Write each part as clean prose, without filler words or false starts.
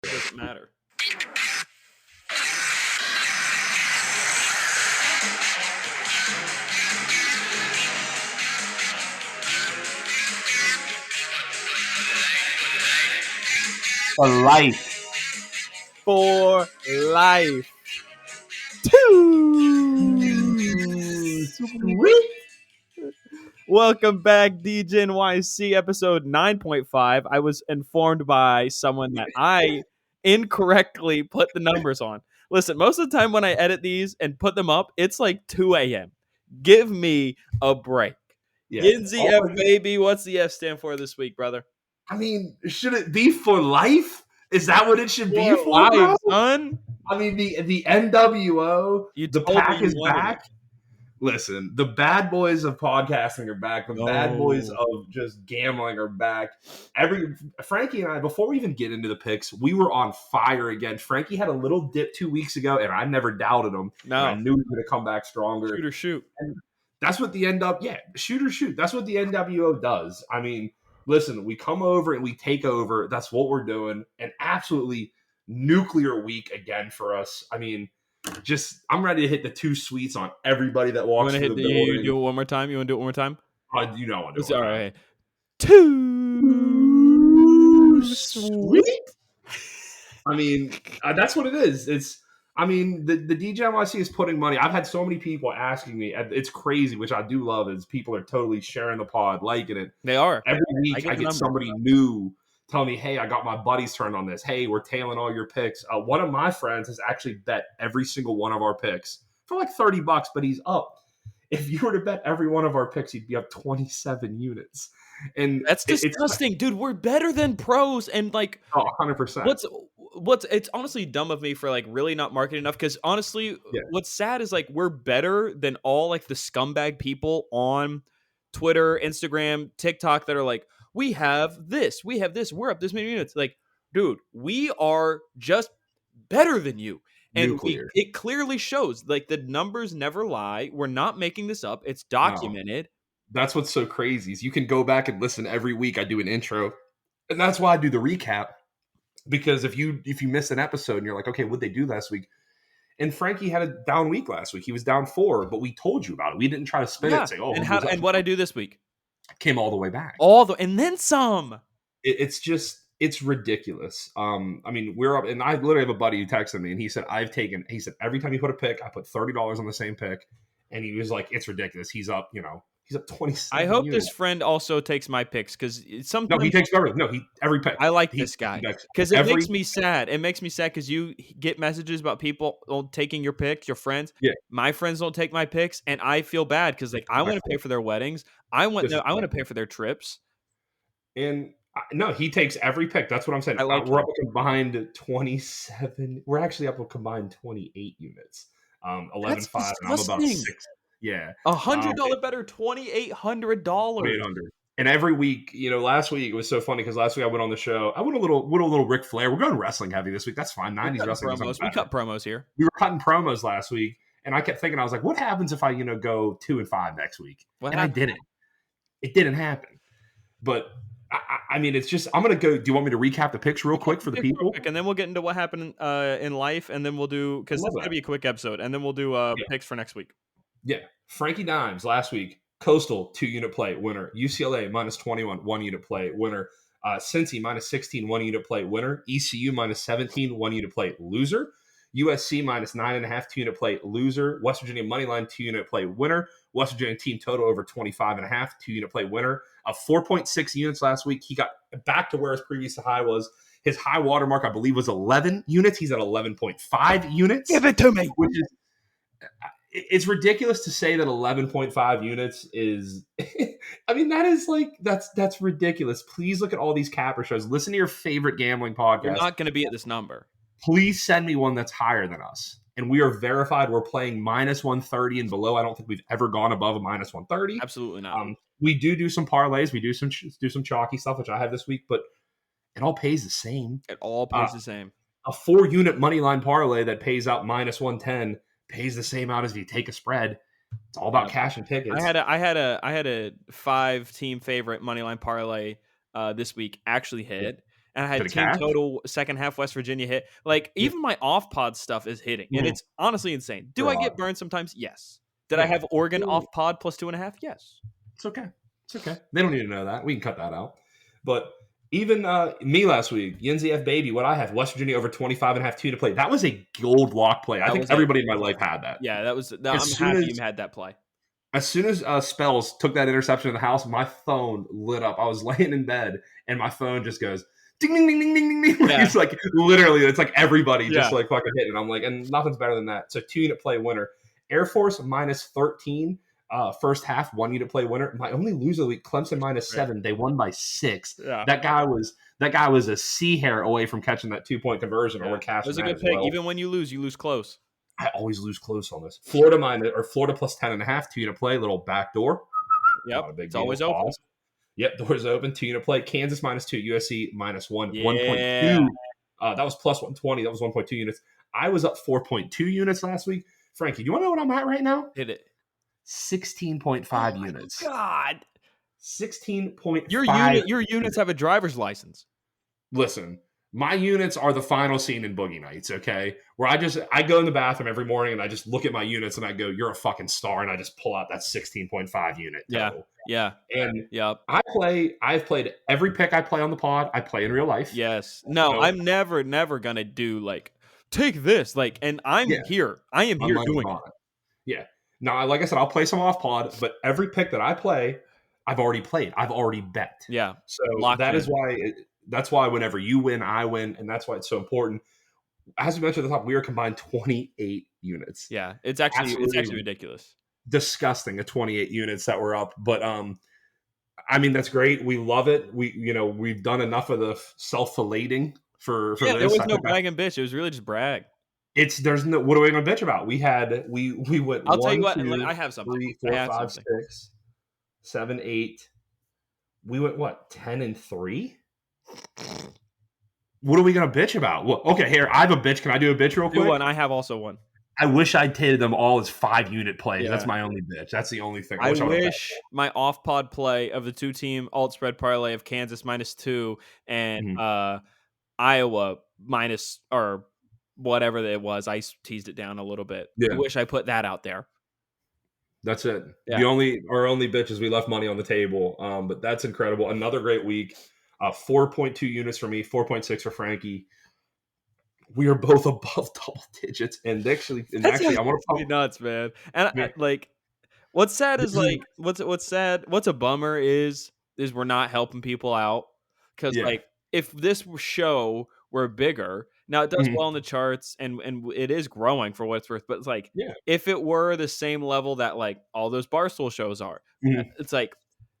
It doesn't matter. For life. For life. Too sweet. Welcome back, DJ NYC, episode 9.5. I was informed by someone that I incorrectly put the numbers on. Listen, most of the time when I edit these and put them up, it's like 2 a.m. Give me a break. Yeah. Yinzer F, baby. What's the F stand for this week, brother? I mean, should it be for life? Is that what it should be for, life, bro? son. I mean, the NWO, You the told me pack you is wanted back. Listen, the bad boys of podcasting are back. The bad boys No. of just gambling are back. Frankie and I, before we even get into the picks, we were on fire again. Frankie had a little dip 2 weeks ago, and I never doubted him. No. And I knew he was going to come back stronger. Shoot or shoot. And that's what the shoot or shoot. That's what the NWO does. I mean, listen, we come over and we take over. That's what we're doing. An absolutely nuclear week again for us. I mean, I'm ready to hit the 2 sweets on everybody that walks through the building. You do it one more time? You want to do it one more time? You know I want to do It's it. all right. Too sweet. I mean, that's what it is. The DJNYC is putting money. I've had so many people asking me. It's crazy, which I do love, is people are totally sharing the pod, liking it. They are. Every week I get somebody new telling me, hey, I got my buddies turned on this. Hey, we're tailing all your picks. One of my friends has actually bet every single one of our picks for like $30, but he's up. If you were to bet every one of our picks, you'd be up 27 units. And that's disgusting, dude. We're better than pros, and like 100%. It's honestly dumb of me for like really not marketing enough, because honestly, what's sad is like we're better than all like the scumbag people on Twitter, Instagram, TikTok that are like, we have this, we're up this many units. Like, dude, we are just better than you. And it clearly shows. Like, the numbers never lie. We're not making this up. It's documented. That's what's so crazy is you can go back and listen every week. I do an intro, and that's why I do the recap. Because if you miss an episode and you're like, okay, what'd they do last week? And Frankie had a down week last week. He was down 4, but we told you about it. We didn't try to spin it and say, oh, and what I do this week? Came all the way back. And then some. It's ridiculous. I mean, we're up, and I literally have a buddy who texted me, and he said, every time you put a pick, I put $30 on the same pick. And he was like, it's ridiculous. He's up, he's up 27. I hope this friend also takes my picks, because sometimes. No, he takes everything. No, every pick. I like this guy because it makes me sad. It makes me sad because you get messages about people taking your picks, your friends. Yeah. My friends don't take my picks, and I feel bad because like I want to pay for their weddings. I want to pay for their trips. And no, he takes every pick. That's what I'm saying. We're up combined 27. We're actually up a combined 28 units. 11.5, and I'm about 6. Yeah, $100 better, $2,800. $2,800. And every week, last week it was so funny because last week I went on the show. I went a little Ric Flair. We're going wrestling heavy this week. That's fine. 90s wrestling. We cut promos here. We were cutting promos last week, and I kept thinking, I was like, what happens if I go 2-5 next week? I didn't. It didn't happen. But I mean, it's just, I'm going to go. Do you want me to recap the picks real quick for the people? And then we'll get into what happened in life, and then we'll do, because it's going to be a quick episode, and then we'll do picks for next week. Yeah. Frankie Dimes last week. Coastal 2-unit play winner. UCLA -21 1-unit play winner. Cincy -16 1-unit play winner. ECU -17 1-unit play loser. USC -9.5 2-unit play loser. West Virginia moneyline 2-unit play winner. West Virginia team total over 25.5 2-unit play winner. 4.6 units last week. He got back to where his previous high was. His high watermark, I believe, was 11 units. He's at 11.5 units. Give it to me. Which is, it's ridiculous to say that 11.5 units is, I mean, that is like, that's ridiculous. Please look at all these capper shows. Listen to your favorite gambling podcast. You're not going to be at this number. Please send me one that's higher than us. And we are verified. We're playing -130 and below. I don't think we've ever gone above a -130. Absolutely not. We do some parlays. We do some chalky stuff, which I have this week, but it all pays the same. It all pays the same. A 4-unit money line parlay that pays out -110 pays the same out as if you take a spread. It's all about cash and tickets. I had a 5-team favorite money line parlay this week actually hit, and I To had the team cash? total second half West Virginia hit. Like Yeah. even my off pod stuff is hitting, and Mhm. it's honestly insane. Do I Right. get burned sometimes? Yes. Did I Yeah. have Oregon Well, off pod plus 2.5? Yes. it's okay. It's okay. They don't need to know that. We can cut that out. But even me last week, Yinzer F baby, what I have, West Virginia over 25.5 2 to play. That was a gold lock play. I That think was a everybody in my life had that. yeah. That was. I'm As soon happy as you had that play. as soon as Spells took that interception in the house, my phone lit up. I was laying in bed and my phone just goes ding ding ding ding ding ding ding. Yeah. It's like literally, it's like everybody just Yeah. like fucking hitting. I'm like, and nothing's better than that. So 2-unit play winner. Air Force minus 13. First half, 1-unit play winner. My only loser of the week, Clemson minus 7. They won by 6. Yeah. That guy was a sea hair away from catching that 2-point conversion, or we're It cashing was a that good as pick. well. Even when you lose close. I always lose close on this. Florida minus or Florida plus 10.5, 2-unit play, little backdoor. Yep. Not a big It's deal. always open. Pause. Yep, doors open. 2-unit play. Kansas minus 2. USC minus 1. Yeah. 1.2. That was plus 120. That was 1.2 units. I was up 4.2 units last week. Frankie, do you want to know what I'm at right now? Hit it. 16.5 units. God. 16.5. Your units have a driver's license. Listen, my units are the final scene in Boogie Nights, okay? Where I go in the bathroom every morning and I just look at my units and I go, you're a fucking star, and I just pull out that 16.5 unit total. Yeah. And Yep. I've played every pick I play on the pod, I play in real life. Yes. No, So, I'm never gonna do like take this. Like, and I'm here. I am here doing it. Yeah. Now, like I said, I'll play some off pod, but every pick that I play, I've already played. I've already bet. Yeah. So Locked in. that's why whenever you win, I win, and that's why it's so important. As we mentioned at the top, we are combined 28 units. Yeah. It's actually ridiculous. Disgusting, the 28 units that we're up. But I mean, that's great. We love it. We've done enough of the self-filleting for Yeah, this. there was no brag and bitch. It was really just brag. There's no, what are we gonna bitch about? We went I'll tell you 1, what, 2, I have something. 3, 4, 5, 6, 7, 8. We went what, 10 and 3? What are we gonna bitch about? Well, okay, here, I have a bitch. Can I do a bitch real quick? Do one. I have also one. I wish I did them all as 5-unit plays. Yeah. That's my only bitch. That's the only thing. I wish my off pod play of the 2-team alt spread parlay of Kansas minus 2 and Iowa minus or whatever it was. I teased it down a little bit. Yeah. I wish I put that out there. That's it. Yeah. Our only bitch is we left money on the table. But that's incredible. Another great week. 4.2 units for me, 4.6 for Frankie. We are both above double digits, and actually, I want to be nuts, man. And what's sad is like, what's sad. What's a bummer is we're not helping people out because like if this show were bigger, now it does well in the charts and it is growing for what it's worth. But it's like if it were the same level that like all those Barstool shows are, it's like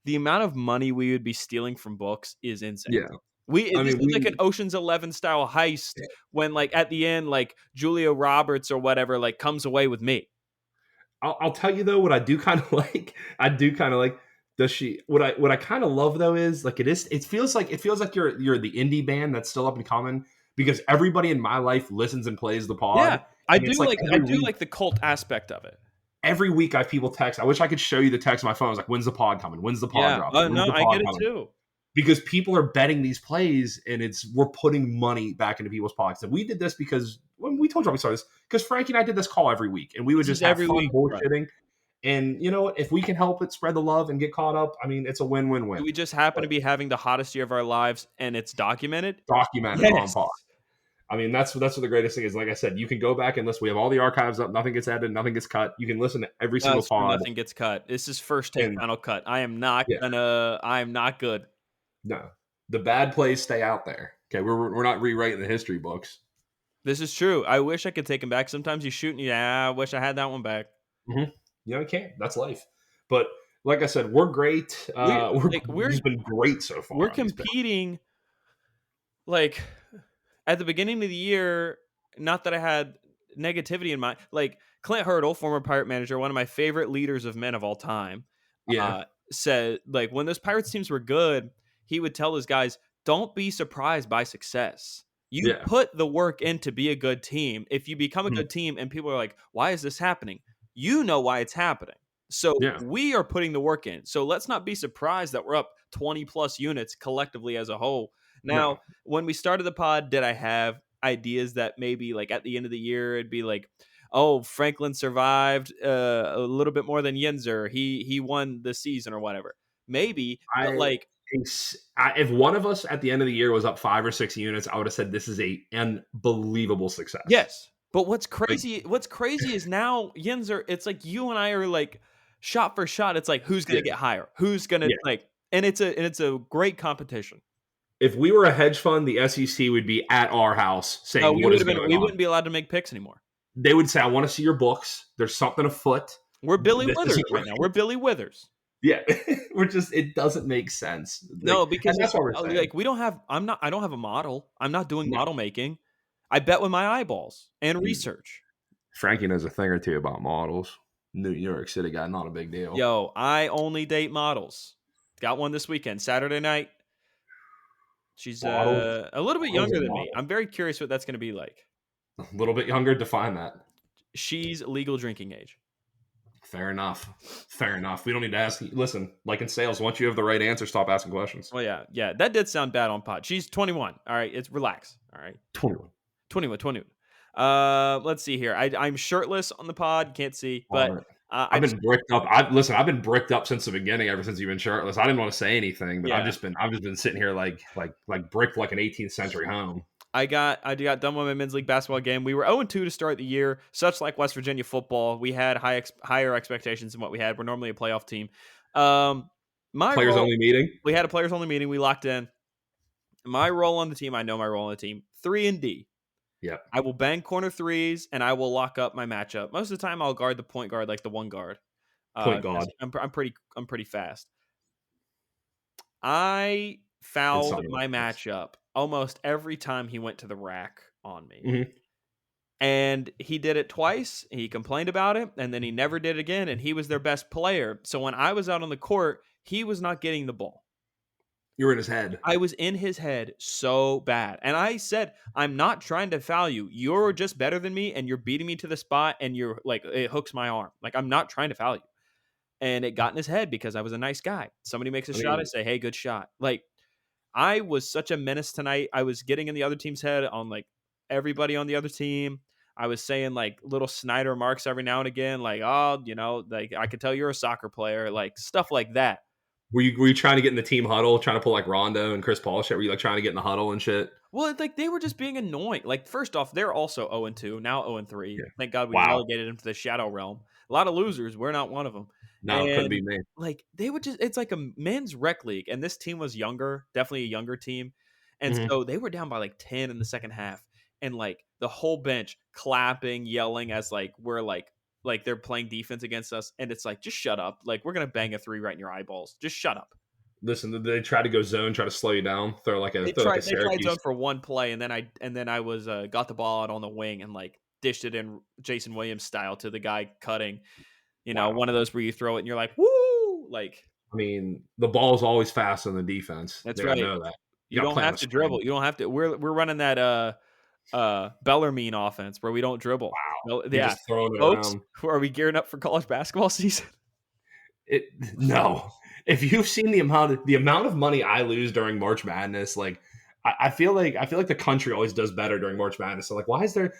the amount of money we would be stealing from books is insane. Yeah. This is like an Ocean's 11 style heist when like at the end, like Julia Roberts or whatever, like comes away with me. I'll tell you though, what I do kind of like, does she, what I kind of love though is like, it feels like you're the indie band that's still up and coming because everybody in my life listens and plays the pod. Yeah. I do like the cult aspect of it. Every week I have people text. I wish I could show you the text on my phone. I was like, when's the pod coming? When's the pod dropping? No, I get it too. Because people are betting these plays and we're putting money back into people's pockets. And we did this because when we told you we started this, because Frankie and I did this call every week and we would just have fun bullshitting. Right. And you know, if we can help it spread the love and get caught up, I mean, it's a win-win-win. We just happen to be having the hottest year of our lives and it's documented. On pod. I mean, that's what the greatest thing is. Like I said, you can go back and listen. We have all the archives up. Nothing gets edited. Nothing gets cut. You can listen to every single pod. Nothing gets cut. This is first take, final cut. I am not good. No. The bad plays stay out there. Okay, we're not rewriting the history books. This is true. I wish I could take them back. Sometimes you shoot and I wish I had that one back. Mm-hmm. You know, you can't. That's life. But like I said, we're great. We've been great so far. We're competing. Like at the beginning of the year, not that I had negativity in mind. Like Clint Hurdle, former Pirate manager, one of my favorite leaders of men of all time, said like when those Pirates teams were good, he would tell his guys, don't be surprised by success. You put the work in to be a good team. If you become a good team and people are like, why is this happening? You know why it's happening. So we are putting the work in. So let's not be surprised that we're up 20 plus units collectively as a whole. Now, when we started the pod, did I have ideas that maybe like at the end of the year it'd be like, oh, Franklin survived a little bit more than Yinzer. He won the season or whatever. Maybe, but like if one of us at the end of the year was up 5 or 6 units, I would have said this is a unbelievable success. yes. But what's Like, crazy is now Yinzer, it's like you and I are like shot for shot. It's like who's gonna get higher? Who's gonna like and it's a great competition. If we were a hedge fund, the SEC would be at our house saying what is going on. We wouldn't be allowed to make picks anymore. They would say, I want to see your books. There's something afoot. We're Billy Withers right now. We're Billy Withers. Yeah. It doesn't make sense. No, because that's what we're saying. Like I don't have a model. I'm not doing model making. I bet with my eyeballs and research. Frankie knows a thing or two about models. New York City guy, not a big deal. Yo, I only date models. Got one this weekend, Saturday night. She's a little bit younger than me. I'm very curious what that's going to be like. A little bit younger, define that. She's legal drinking age. Fair enough. We don't need to ask. Listen, like in sales, once you have the right answer, stop asking questions. Oh, yeah. That did sound bad on pod. She's 21. All right, it's relax. All right. 21. Let's see here. I'm shirtless on the pod. Can't see, but I've been bricked up. I've been bricked up since the beginning. Ever since you've been shirtless, I didn't want to say anything, but I've just been sitting here like bricked like an 18th century home. I got done with my men's league basketball game. We were 0-2 to start the year. Such like West Virginia football, we had higher expectations than what we had. We're normally a playoff team. Players only meeting. We had a players only meeting. We locked in. My role on the team. I know my role on the team. 3 and D. Yeah. I will bang corner threes and I will lock up my matchup. Most of the time, I'll guard the point guard, like the one guard. Point guard. I'm pretty fast. I fouled my matchup almost every time he went to the rack on me. Mm-hmm. And he did it twice. He complained about it, and then he never did it again. And he was their best player. So when I was out on the court, he was not getting the ball. You were in his head. I was in his head so bad. And I said, I'm not trying to foul you. You're just better than me, and you're beating me to the spot, and you're like, it hooks my arm. Like, I'm not trying to foul you. And it got in his head because I was a nice guy. Somebody makes a shot, I say, hey, good shot. Like, I was such a menace tonight. I was getting in the other team's head on, like, everybody on the other team. I was saying, like, little snide remarks every now and again, like, oh, like, I could tell you're a soccer player, like, stuff like that. Were you trying to get in the team huddle, trying to pull like Rondo and Chris Paul shit? Were you like trying to get in the huddle and shit? Well, like they were just being annoying. Like, first off, they're also 0-2, now 0-3. Yeah. Thank God we relegated them to the shadow realm. A lot of losers. We're not one of them. No, it couldn't be me. Like, they would it's like a men's rec league, and this team was younger, definitely a younger team. And so they were down by like 10 in the second half. And like the whole bench clapping, yelling as like we're like they're playing defense against us. And it's like, just shut up. Like, we're going to bang a 3 right in your eyeballs. Just shut up. Listen, they try to go zone, try to slow you down, throw like a Syracuse. They tried zone for one play, and then I was got the ball out on the wing and like dished it in Jason Williams style to the guy cutting. One of those where you throw it and you're like, woo! Like, I mean, the ball is always fast on the defense. That's right. I know that. You don't have to dribble. You don't have to. We're running that Bellarmine offense where we don't dribble. Wow. Yeah. Just throwing it Folks, around. are we gearing up for college basketball season? No. If you've seen the amount of money I lose during March Madness, like I feel like the country always does better during March Madness. So like, why is there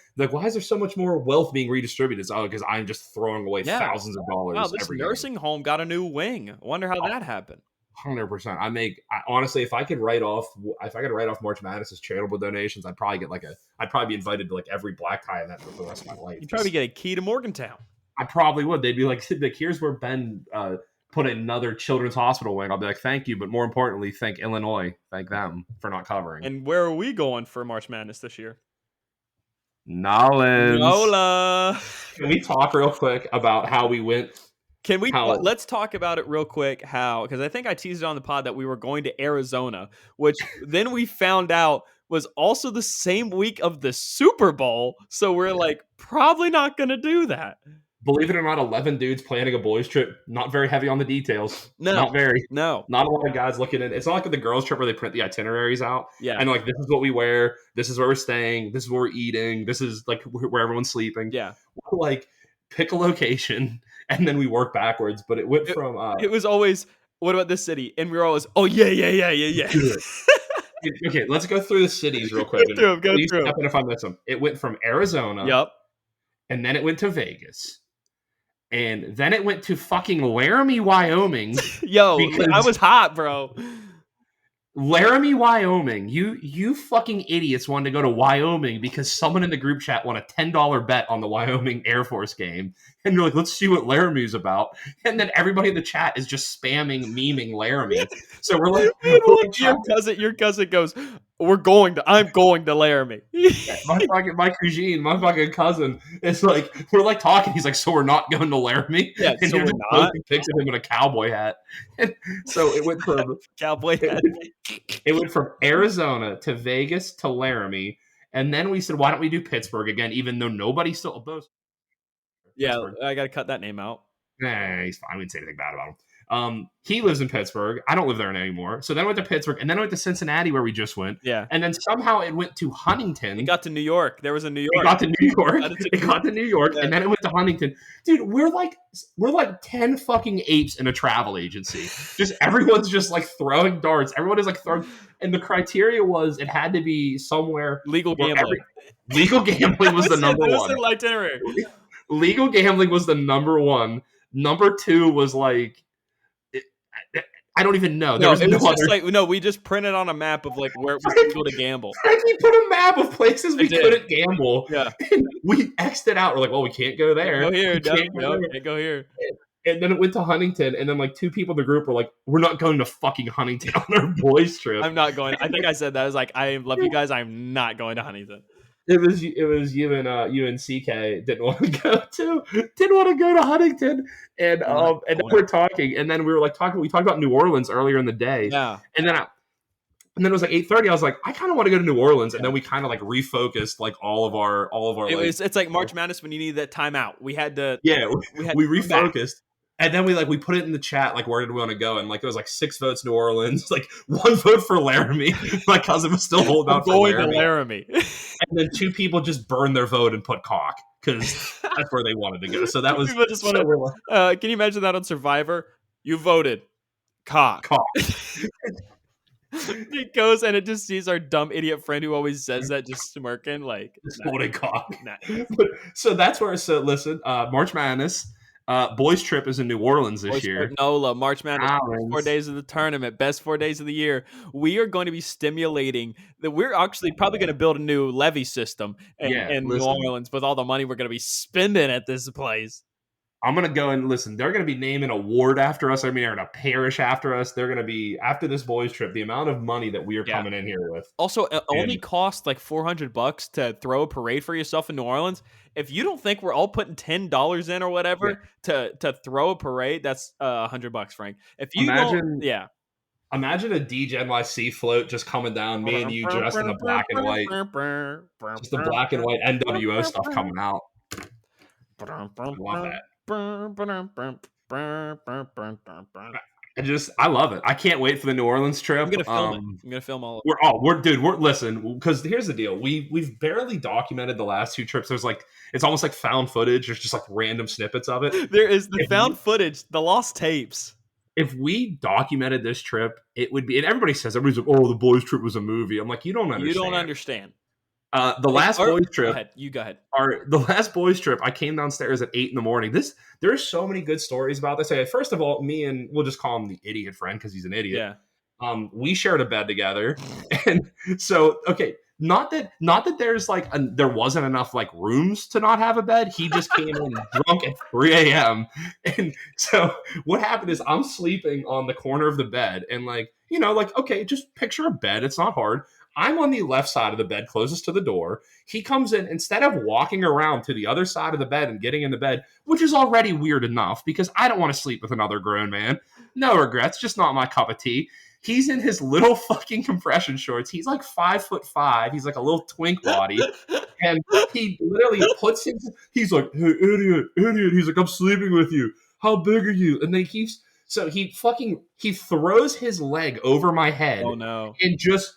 so much more wealth being redistributed? It's because I'm just throwing away thousands of dollars. Wow, this nursing home got a new wing. I wonder how that happened. 100%. Honestly, if I could write off March Madness as charitable donations, I'd probably be invited to like every black tie event for the rest of my life. You'd probably get a key to Morgantown. I probably would. They'd be like, here's where Ben put another children's hospital wing. I'll be like, thank you, but more importantly, thank Illinois. Thank them for not covering. And where are we going for March Madness this year? Nolans. Nola. Can we talk real quick about how we went? Let's talk about it real quick. Because I think I teased it on the pod that we were going to Arizona, which then we found out was also the same week of the Super Bowl. So we're like, probably not going to do that. Believe it or not, 11 dudes planning a boys trip. Not very heavy on the details. No. Not very. No. Not a lot of guys looking in. It's not like the girls trip where they print the itineraries out. Yeah. And like, this is what we wear. This is where we're staying. This is where we're eating. This is like where everyone's sleeping. Yeah. We'll like pick a location and then we work backwards. But it went from... it was always, what about this city? And we were always, oh, yeah. Do it. Okay, let's go through the cities real quick. Go Please through 'em. step in if I miss them. It went from Arizona, Yep. and then it went to Vegas, and then it went to fucking Laramie, Wyoming, Yo, I because was hot, bro. Laramie, Wyoming. You fucking idiots wanted to go to Wyoming because someone in the group chat won a $10 bet on the Wyoming Air Force game. And you're like, let's see what Laramie's about. And then everybody in the chat is just spamming, memeing Laramie. So we're like, Your cousin goes, I'm going to Laramie. my fucking cousin is like, we're like talking. He's like, so we're not going to Laramie? Yeah, and so you're we're just not? posting pics of him in a cowboy hat. And so it went from Cowboy hat. It went from Arizona to Vegas to Laramie, and then we said, why don't we do Pittsburgh again, even though nobody still opposed Yeah, Pittsburgh. I got to cut that name out. Nah, he's fine. I wouldn't say anything bad about him. He lives in Pittsburgh. I don't live there anymore. So then I went to Pittsburgh, and then I went to Cincinnati, where we just went. Yeah. And then somehow it went to Huntington. It got to New York. There was a New York. It got to New York, Yeah. and then it went to Huntington. Dude, we're like 10 fucking apes in a travel agency. Just everyone's just like throwing darts. Everyone is like throwing, and the criteria was it had to be somewhere Legal gambling. Legal gambling was the number one. Itinerary. Legal gambling was the number one. Number two was like, I don't even know. We just printed on a map of like where we could go to gamble. Frankie put a map of places we couldn't gamble. Yeah. And we X'd it out. We're like, well, we can't go there. Go here. Can't go here. And then it went to Huntington, and then like two people in the group were like, we're not going to fucking Huntington on our boys trip. I'm not going. I think I said that. I was like, I love you guys. I'm not going to Huntington. It was you and CK didn't want to go to Huntington, and then we're talking, and then we were like talking. We talked about New Orleans earlier in the day, yeah. And then it was like 8:30. I was like, I kind of want to go to New Orleans, and then we kind of like refocused like all of our. It's like March Madness when you need that timeout. We had to. Yeah, we refocused. And then we put it in the chat, like, where did we want to go? And like, there was like 6 votes New Orleans, like 1 vote for Laramie. My cousin was still holding out for Laramie. And then 2 people just burned their vote and put Cock because that's where they wanted to go. So that was. People just can you imagine that on Survivor? You voted Cock. It goes and it just sees our dumb idiot friend who always says that, just smirking, like voting Cock. So that's where. So listen, March Madness. Boys trip is in New Orleans this year. NOLA, March Madness, 4 days of the tournament, best 4 days of the year. We are going to be stimulating that. We're actually probably going to build a new levy system in New Orleans with all the money we're going to be spending at this place. I'm going to go and listen. They're going to be naming a ward after us. I mean, they're going to parish after us. They're going to be, after this boys trip, the amount of money that we are coming in here with. Also, it only costs like $400 to throw a parade for yourself in New Orleans. If you don't think we're all putting $10 in or whatever to throw a parade, that's $100, Frank. If you imagine a DJNYC float just coming down, me and you dressed in the black and white, just the black and white NWO stuff coming out. I love that. I love it. I can't wait for the New Orleans trip. I'm gonna film it. I'm gonna film all of it. We're listen, because here's the deal. We've barely documented the last 2 trips. There's like, it's almost like found footage. There's just like random snippets of it. There is the found footage, the lost tapes. If we documented this trip, it would be, and everybody's like, oh, the boys trip was a movie. I'm like, you don't understand. The last boys trip. You go ahead. The last boys trip, I came downstairs at 8 a.m. There are so many good stories about this. First of all, me and we'll just call him the idiot friend because he's an idiot. Yeah. We shared a bed together, and so not that there's like there wasn't enough like rooms to not have a bed. He just came in drunk at 3 a.m. And so what happened is I'm sleeping on the corner of the bed, and okay, just picture a bed. It's not hard. I'm on the left side of the bed, closest to the door. He comes in, instead of walking around to the other side of the bed and getting in the bed, which is already weird enough because I don't want to sleep with another grown man. No regrets, just not my cup of tea. He's in his little fucking compression shorts. He's like 5'5". He's like a little twink body. And he literally he's like, hey, idiot. He's like, I'm sleeping with you. How big are you? And then he throws his leg over my head. Oh no. And just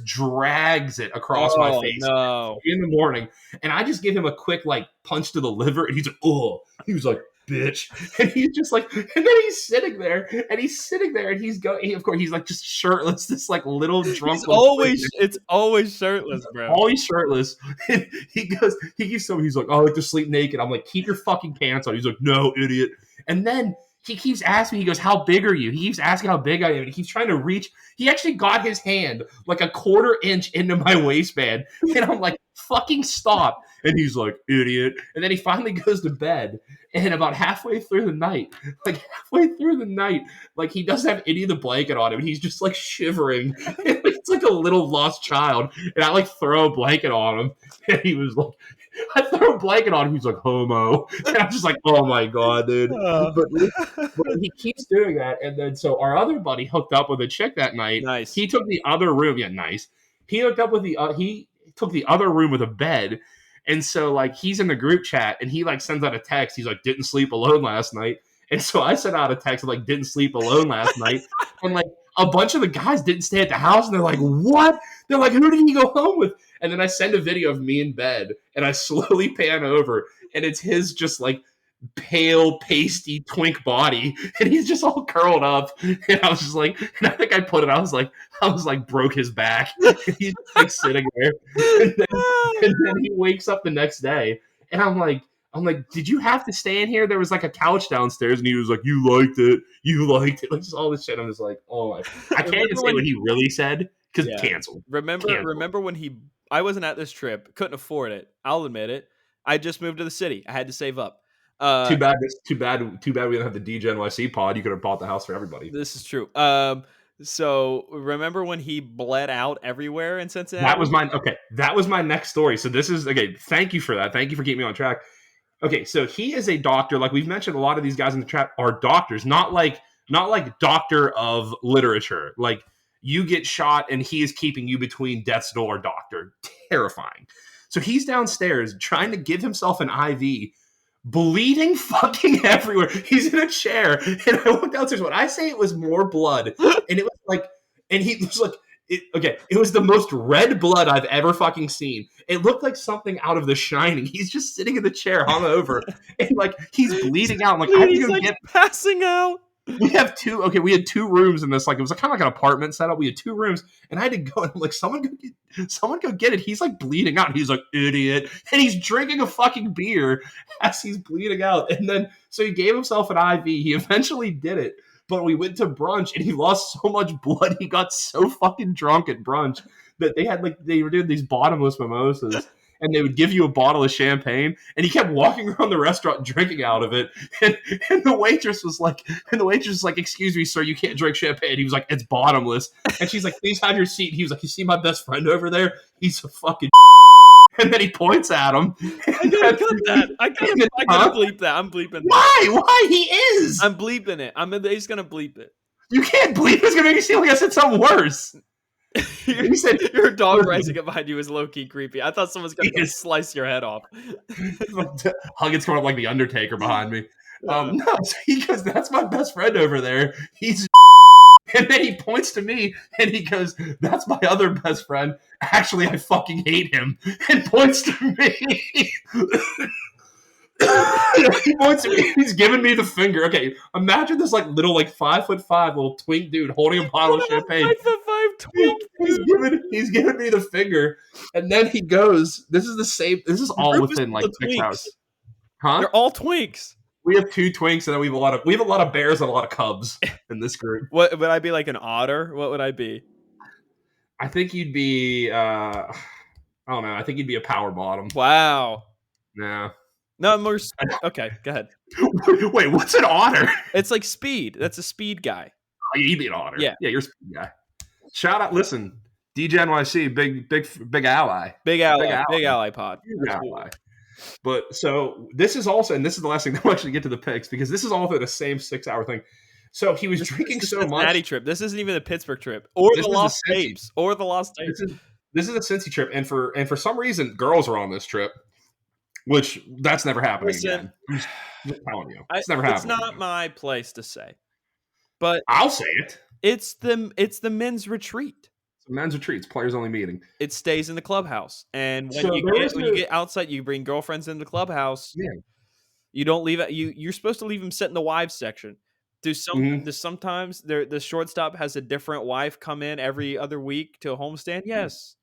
drags it across my face in the morning. And I just give him a quick like punch to the liver, and he's like, oh. He was like, bitch. And he's just like, and then he's sitting there, and he's going, of course, he's like just shirtless, this like little drunk little it's always shirtless, bro. always shirtless. And he keeps telling me, he's like, oh, I like to sleep naked. I'm like, keep your fucking pants on. He's like, no, idiot. And then he keeps asking me, he goes, how big are you? He keeps asking how big I am. And he keeps trying to reach. He actually got his hand like a quarter inch into my waistband. And I'm like, fucking stop. And he's like, idiot. And then he finally goes to bed. And about halfway through the night, like he doesn't have any of the blanket on him. He's just like shivering. It's like a little lost child. And I like throw a blanket on him. And he was like, I throw a blanket on him. He's like, homo. And I'm just like, oh my God, dude. But he keeps doing that. And then so our other buddy hooked up with a chick that night. Nice. He took the other room. Yeah, nice. He hooked up with he took the other room with a bed. And so like he's in the group chat and he like sends out a text. He's like, didn't sleep alone last night. And so I sent out a text like, didn't sleep alone last night. And like a bunch of the guys didn't stay at the house. And they're like, what? They're like, who did he go home with? And then I send a video of me in bed and I slowly pan over and it's his just like pale, pasty, twink body. And he's just all curled up. And I was just like, and I think I put it, I was like, broke his back. And he's just like sitting there. And then he wakes up the next day. And I'm like, did you have to stay in here? There was like a couch downstairs, and he was like, "You liked it, like just all this shit." I'm just like, "Oh my!" I can't even say what he really said because canceled. Remember when I wasn't at this trip, couldn't afford it. I'll admit it. I just moved to the city. I had to save up. Too bad we don't have the DJNYC pod. You could have bought the house for everybody. This is true. So remember when he bled out everywhere in Cincinnati? That was my next story. So this is thank you for that. Thank you for keeping me on track. Okay, so he is a doctor. Like we've mentioned, a lot of these guys in the chat are doctors, not like doctor of literature. Like you get shot and he is keeping you between death's door, doctor. Terrifying. So he's downstairs trying to give himself an IV, bleeding fucking everywhere. He's in a chair, and I went downstairs. When I say it was more blood, and it was like, and he was like, it was the most red blood I've ever fucking seen. It looked like something out of The Shining. He's just sitting in the chair, hung over, and like he's bleeding out. I'm like, I have to go get passing out. We had two rooms in this. Like it was kind of like an apartment setup. We had two rooms, and I had to go. And I'm like, someone go get it. He's like bleeding out. He's like, idiot, and he's drinking a fucking beer as he's bleeding out. And then so he gave himself an IV. He eventually did it, but we went to brunch, and he lost so much blood. He got so fucking drunk at brunch that they were doing these bottomless mimosas. And they would give you a bottle of champagne, and he kept walking around the restaurant drinking out of it. And the waitress was like, "Excuse me, sir, you can't drink champagne." He was like, "It's bottomless." And she's like, "Please have your seat." And he was like, "You see my best friend over there? He's a fucking." And then he points at him. I gotta cut that. I gotta bleep that. I'm bleeping it. Why? He is. I'm bleeping it. He's gonna bleep it. You can't bleep. It's gonna make you seem like I said something worse. You said your dog rising up behind you is low key creepy. I thought someone's gonna slice your head off. Huggins coming up like the Undertaker behind me. No, so he goes, "That's my best friend over there. He's," and then he points to me and he goes, "That's my other best friend. Actually, I fucking hate him," and points to me. He points to me. He's giving me the finger. Okay, imagine this like little 5'5" little twink dude holding a bottle of champagne. 5'5" twink. He's giving me the finger, and then he goes. This is the same. This is all within 6 hours. Huh? They're all twinks. We have 2 twinks, and then we have a lot of bears and a lot of cubs in this group. What would I be, like an otter? What would I be? I think you'd be. I don't know. I think you'd be a power bottom. Wow. No. No, more. Okay, go ahead. Wait, what's an otter? It's like speed. That's a speed guy. Oh, you'd be an otter. Yeah, you're a speed guy. Shout out! Listen, DJNYC, big ally, big ally pod. Big ally. But so this is also, and this is the last thing. We'll actually get to the picks because this is all for the same 6-hour thing. So he was drinking so much. Cincinnati trip. This isn't even the Pittsburgh trip or the Lost Tapes or the Lost Tapes. This is a Cincy trip, and for some reason, girls are on this trip. Which that's never happening again. I'm just telling you, it's never happening. It's not my place to say, but I'll say it. It's the men's retreat. It's a men's retreat. It's players only meeting. It stays in the clubhouse, and when you get outside, you bring girlfriends in the clubhouse. Yeah. You don't leave it. You're supposed to leave him sit in the wives section. Mhm. Do sometimes the shortstop has a different wife come in every other week to a homestand? Yes.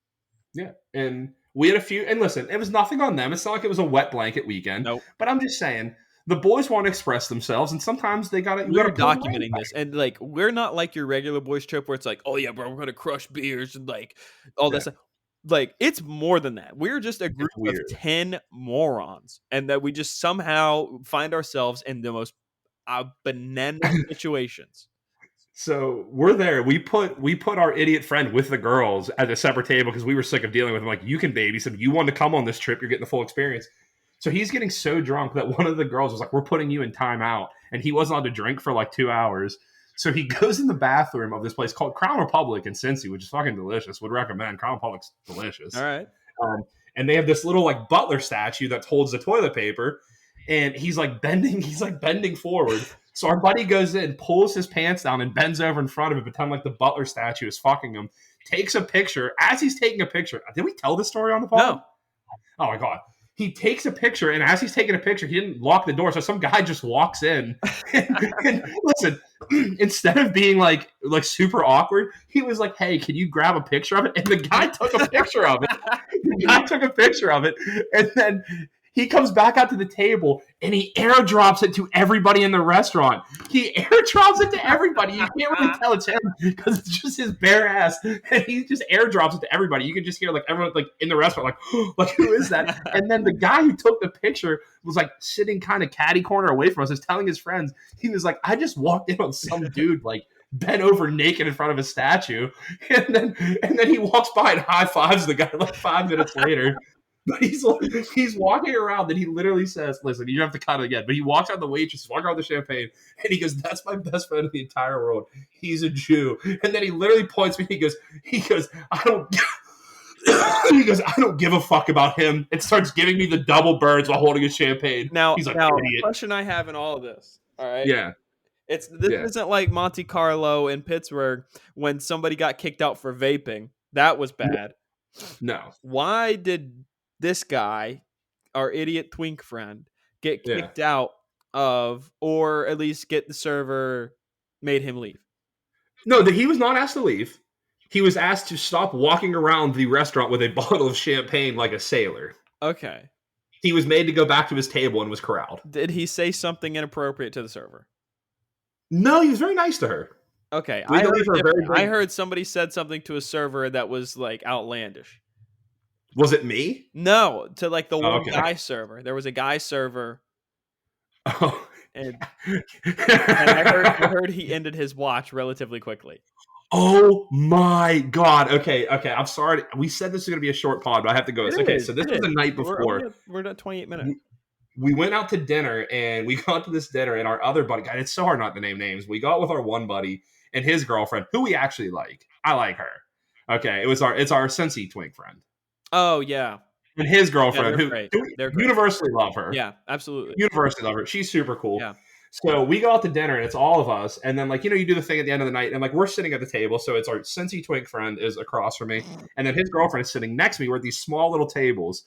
Yeah. And we had a few, and listen, it was nothing on them. It's not like it was a wet blanket weekend, Nope. but I'm just saying the boys want to express themselves, and sometimes you gotta We're pull the reins documenting back. this, and like we're not like your regular boys trip where it's like, oh yeah, bro, we're gonna crush beers and like all Yeah. this. Like it's more than that. We're just a group It's of weird. 10 morons, and that we just somehow find ourselves in the most banana situations. So we're there. We put our idiot friend with the girls at a separate table because we were sick of dealing with him. Like, you can babysit. You want to come on this trip, you're getting the full experience. So he's getting so drunk that one of the girls was like, "We're putting you in timeout," and he wasn't allowed to drink for like 2 hours. So he goes in the bathroom of this place called Crown Republic in Cincy, which is fucking delicious. Would recommend. Crown Republic's delicious. All right. Um, and they have this little like butler statue that holds the toilet paper, and he's like bending. He's like bending forward. So our buddy goes in, pulls his pants down, and bends over in front of him, pretend like the butler statue is fucking him. Takes a picture. As he's taking a picture, did we tell this story on the pod? No. Oh my god. He takes a picture, and as he's taking a picture, he didn't lock the door, so some guy just walks in. And listen, instead of being like super awkward, he was like, "Hey, can you grab a picture of it?" And the guy took a picture of it. The guy took a picture of it, and then he comes back out to the table and he airdrops it to everybody in the restaurant. He airdrops it to everybody. You can't really tell it's him because it's just his bare ass, and he just airdrops it to everybody. You can just hear like everyone like in the restaurant like, like, who is that? And then the guy who took the picture was like sitting kind of catty corner away from us, is telling his friends, he was like, "I just walked in on some dude like bent over naked in front of a statue," and then he walks by and high fives the guy like 5 minutes later. But he's walking around and he literally says, "Listen, you don't have to cut it again." But he walks out the waitress, walks around the champagne, and he goes, "That's my best friend in the entire world. He's a Jew." And then he literally points me. He goes, "I don't." He goes, "I don't give a fuck about him," and starts giving me the double birds while holding a champagne. Now, He's like, the "Idiot." question I have in all of this, all right, Yeah, this yeah, isn't like Monte Carlo in Pittsburgh when somebody got kicked out for vaping. That was bad. no, Why did this guy, our idiot twink friend, get yeah. kicked out of, or at least get the server made him leave? No, he was not asked to leave. He was asked to stop walking around the restaurant with a bottle of champagne like a sailor. Okay. He was made to go back to his table and was corralled. Did he say something inappropriate to the server? No, he was very nice to her. Okay. I heard somebody said something to a server that was like outlandish. Was it me? No, to like the one Okay. guy server. There was a guy server, Oh. and I heard he ended his watch relatively quickly. Oh my god. Okay. I'm sorry. We said this was going to be a short pod, but I have to go. Okay, so this was the night before. We're at 28 minutes. We went out to dinner, and we got to this dinner, and our other buddy, God, it's so hard not to name names. We got with our one buddy and his girlfriend, who we actually like. I like her. Okay, it's our Cincy twink friend. Oh yeah, and his girlfriend, they're who great. universally love her. Yeah, absolutely. Universally love her. She's super cool. Yeah. So we go out to dinner, and it's all of us. And then, like, you do the thing at the end of the night, and like we're sitting at the table. So it's our Cincy twink friend is across from me, and then his girlfriend is sitting next to me. We're at these small little tables,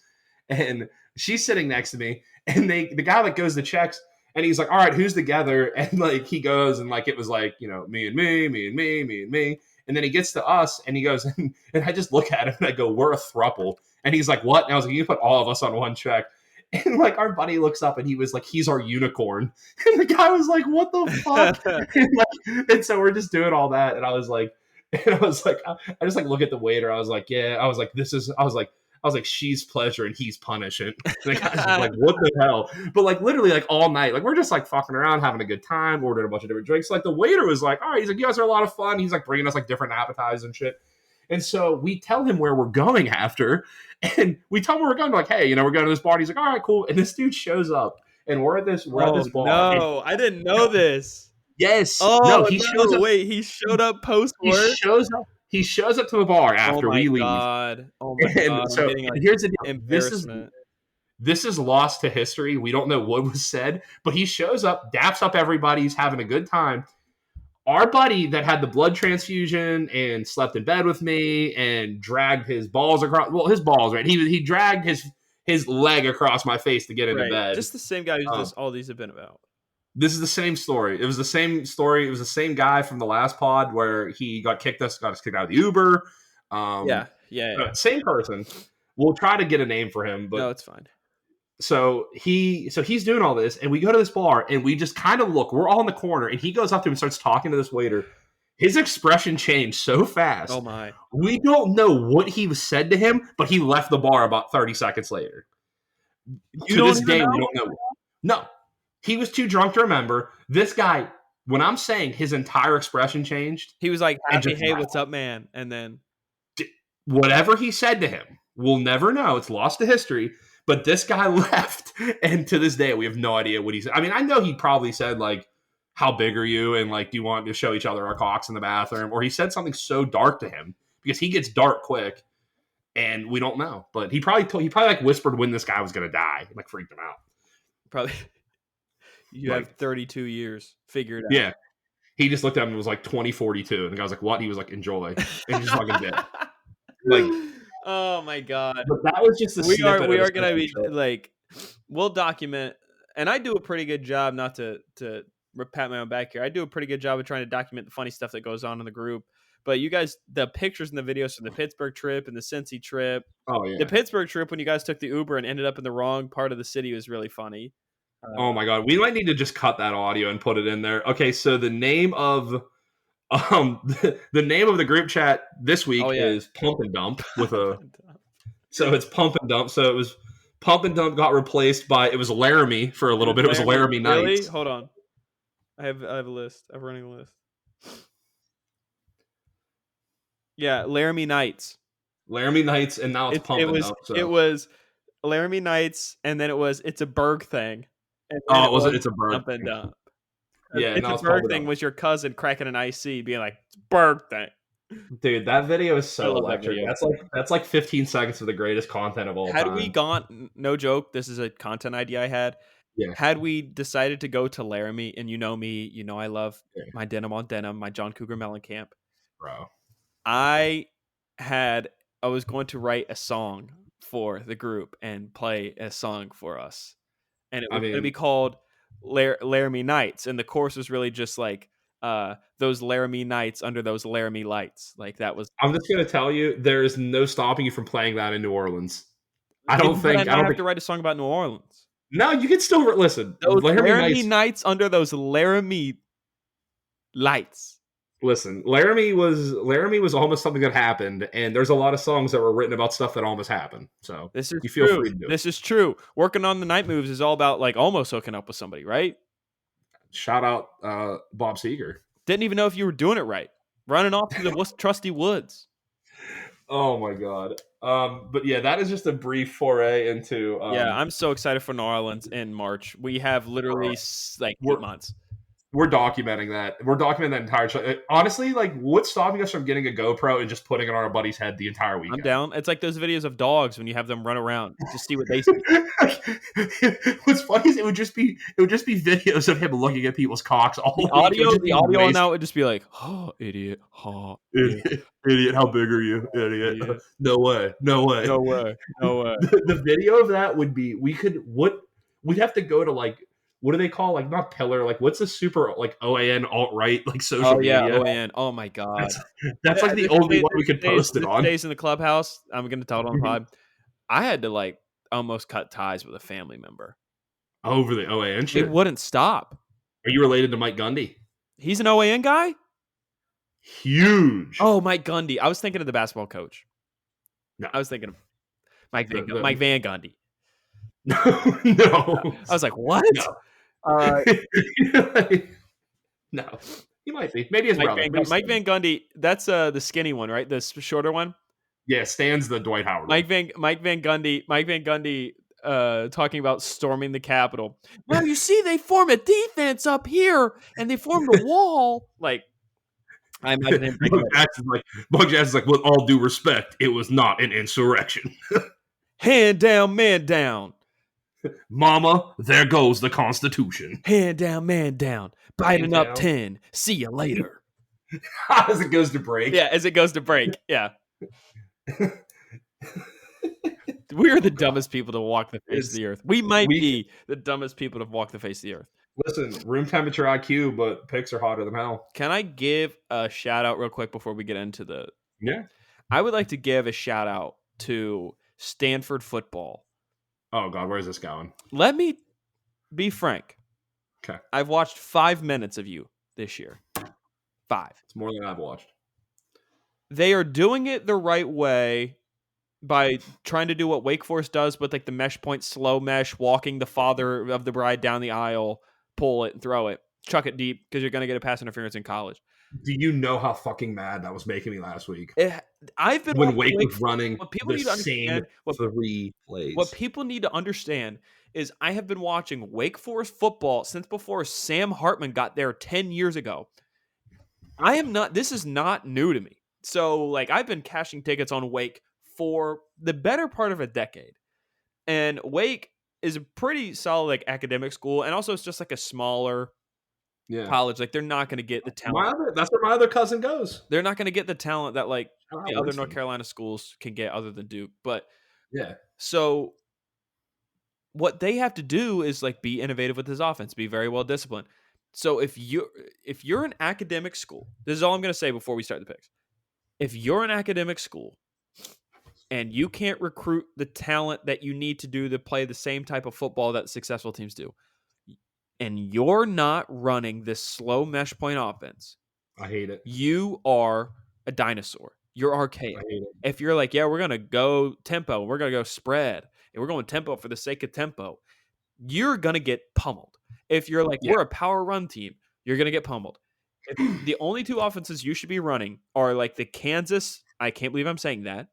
and she's sitting next to me. And the guy that goes to checks, and he's like, "All right, who's together?" And like he goes, and like it was like, me and me, me and me, me and me. And then he gets to us, and he goes, and I just look at him and I go, "We're a throuple." And he's like, "What?" And I was like, "You put all of us on one check." And like our buddy looks up, and he was like, "He's our unicorn." And the guy was like, "What the fuck?" and so we're just doing all that, and I was like, I just like look at the waiter. I was like, "Yeah," I was like, "She's pleasure and he's punishment." And the guy's just like, "What the hell?" But like literally like all night, like we're just like fucking around, having a good time, ordering a bunch of different drinks. Like the waiter was like, "All right," he's like, "You guys are a lot of fun." He's like bringing us like different appetizers and shit. And so we tell him where we're going after, and we tell him where we're going. Like, "Hey, we're going to this bar." And he's like, "All right, cool." And this dude shows up, and we're at this bar. No, I didn't know this. Yes. Oh no, he shows up. Wait, he showed up post work. He shows up to the bar after we leave. Oh my god! So here's the deal. Embarrassment. This is lost to history. We don't know what was said, but he shows up, daps up everybody. He's having a good time. Our buddy that had the blood transfusion and slept in bed with me and dragged his balls across. Well, his balls, right? He dragged his leg across my face to get into bed. Just the same guy who's all these have been about. This is the same story. It was the same story. It was the same guy from the last pod where he got us kicked out of the Uber. Yeah. Same person. We'll try to get a name for him, but no, it's fine. So he's doing all this, and we go to this bar, and we just kind of look. We're all in the corner, and he goes up to him and starts talking to this waiter. His expression changed so fast. Oh my! We don't know what he said to him, but he left the bar about 30 seconds later. To this day, we don't know. No, he was too drunk to remember. This guy, when I'm saying his entire expression changed, he was like, "Hey, what's up, man?" And then whatever he said to him, we'll never know. It's lost to history. But this guy left, and to this day, we have no idea what he said. I mean, I know he probably said, like, how big are you? And, like, do you want to show each other our cocks in the bathroom? Or he said something so dark to him, because he gets dark quick, and we don't know. But he probably like, whispered when this guy was going to die. Like, freaked him out. Probably. You have 32 years. Figure it out. Yeah. He just looked at him and was like, 2042. And the guy was like, what? He was like, enjoy. And he just fucking did. Like... Oh my god! But that was just we are gonna be like, we'll document, and I do a pretty good job. Not to pat my own back here. I do a pretty good job of trying to document the funny stuff that goes on in the group. But you guys, the pictures and the videos from the Pittsburgh trip and the Cincy trip. Oh yeah, the Pittsburgh trip when you guys took the Uber and ended up in the wrong part of the city was really funny. Oh my god, we might need to just cut that audio and put it in there. Okay, so the name of the name of the group chat this week is Pump and Dump with a so it's Pump and Dump. So it was Pump and Dump got replaced by it was Laramie for a little bit. It was Laramie Nights. Really? Hold on. I have a list. I'm running a list. Yeah, Laramie Nights. Laramie Nights, and now it's Pump and Dump. So. It was Laramie Nights, and then it's a Berg thing. It's a Berg. Pump and Dump. Yeah, it's a Berg thing was your cousin cracking an IC, being like, Berg thing. Dude, that video is so electric. That's like 15 seconds of the greatest content of all time. Had we gone, no joke, this is a content idea I had. Yeah. Had we decided to go to Laramie, and you know me, you know I love my denim on denim, my John Cougar Mellencamp. Bro. I was going to write a song for the group and play a song for us. And it was going to be called Laramie Nights, and the chorus was really just like those Laramie nights under those Laramie lights. Like that was. I'm just gonna tell you, there is no stopping you from playing that in New Orleans. I don't have to write a song about New Orleans. No, you can still listen. Those Laramie nights under those Laramie lights. Listen, Laramie was almost something that happened, and there's a lot of songs that were written about stuff that almost happened. So you feel free to do it. This is true. Working on the night moves is all about like almost hooking up with somebody, right? Shout out Bob Seger. Didn't even know if you were doing it right. Running off to the trusty woods. Oh my god. But yeah, that is just a brief foray into. I'm so excited for New Orleans in March. We have literally 8 months. We're documenting that. We're documenting that entire show. Honestly, like, what's stopping us from getting a GoPro and just putting it on our buddy's head the entire weekend? I'm down. It's like those videos of dogs when you have them run around to see what they see. What's funny is it would just be videos of him looking at people's cocks all the audio. The audio now would just be like, "Oh, idiot! Oh, idiot! How big are you, idiot? No way! The video of that would be. We'd have to go to like. What do they call like not pillar like what's the super like OAN alt-right like social media? OAN. Oh my god, that's like the only one we could post it on. Days in the clubhouse. I'm gonna tell it on the pod. I had to like almost cut ties with a family member over the OAN shit. It wouldn't stop. Are you related to Mike Gundy? He's an OAN guy. Huge. Oh, Mike Gundy. I was thinking of the basketball coach. No, I was thinking of Mike Van Gundy. No. I was like, what? No. No, he might be. Maybe his brother. Mike Van Gundy. That's the skinny one, right? The shorter one. Yeah, Stan's the Dwight Howard. Mike Van Gundy. Talking about storming the Capitol. Well, you see, they form a defense up here, and they formed a wall. Like, I imagine him. Bug Jackson's like, with all due respect, it was not an insurrection. Hand down, man down. Mama, there goes the Constitution. Hand down, man down. Biden up 10. See you later. As it goes to break. Yeah, as it goes to break. Yeah. We are the dumbest people to walk the face of It's the earth. We might we be the dumbest people to walk the face of the earth. listen, room temperature IQ, but picks are hotter than hell. Can I give a shout out real quick before we get into the? Yeah. I would like to give a shout out to Stanford football. Oh God, where's this going? Let me be frank. Okay. I've watched 5 minutes of you this year. 5. It's more than I've watched. They are doing it the right way by trying to do what Wake Forest does with like the mesh point, slow mesh, walking the father of the bride down the aisle, pull it and throw it, chuck it deep because you're going to get a pass interference in college. Do you know how fucking mad that was making me last week? I've been when Wake was running what people the need to same understand, three plays. What people need to understand is I have been watching Wake Forest football since before Sam Hartman got there 10 years ago. This is not new to me. So, like, I've been cashing tickets on Wake for the better part of a decade. And Wake is a pretty solid, like, academic school. And also, it's just like a smaller college. Like, they're not going to get the talent. That's where my other cousin goes. They're not going to get the talent that, like, the other North Carolina schools can get other than Duke. But, yeah. So, what they have to do is, like, be innovative with his offense, be very well disciplined. So, if you're an academic school, this is all I'm going to say before we start the picks. If you're an academic school and you can't recruit the talent that you need to play the same type of football that successful teams do, and you're not running this slow mesh point offense, I hate it. You are a dinosaur. You're archaic. I hate it. If you're like, yeah, we're going to go tempo, we're going to go spread, and we're going tempo for the sake of tempo, you're going to get pummeled. If you're like, we're a power run team, you're going to get pummeled. The only two offenses you should be running are like the Kansas, I can't believe I'm saying that,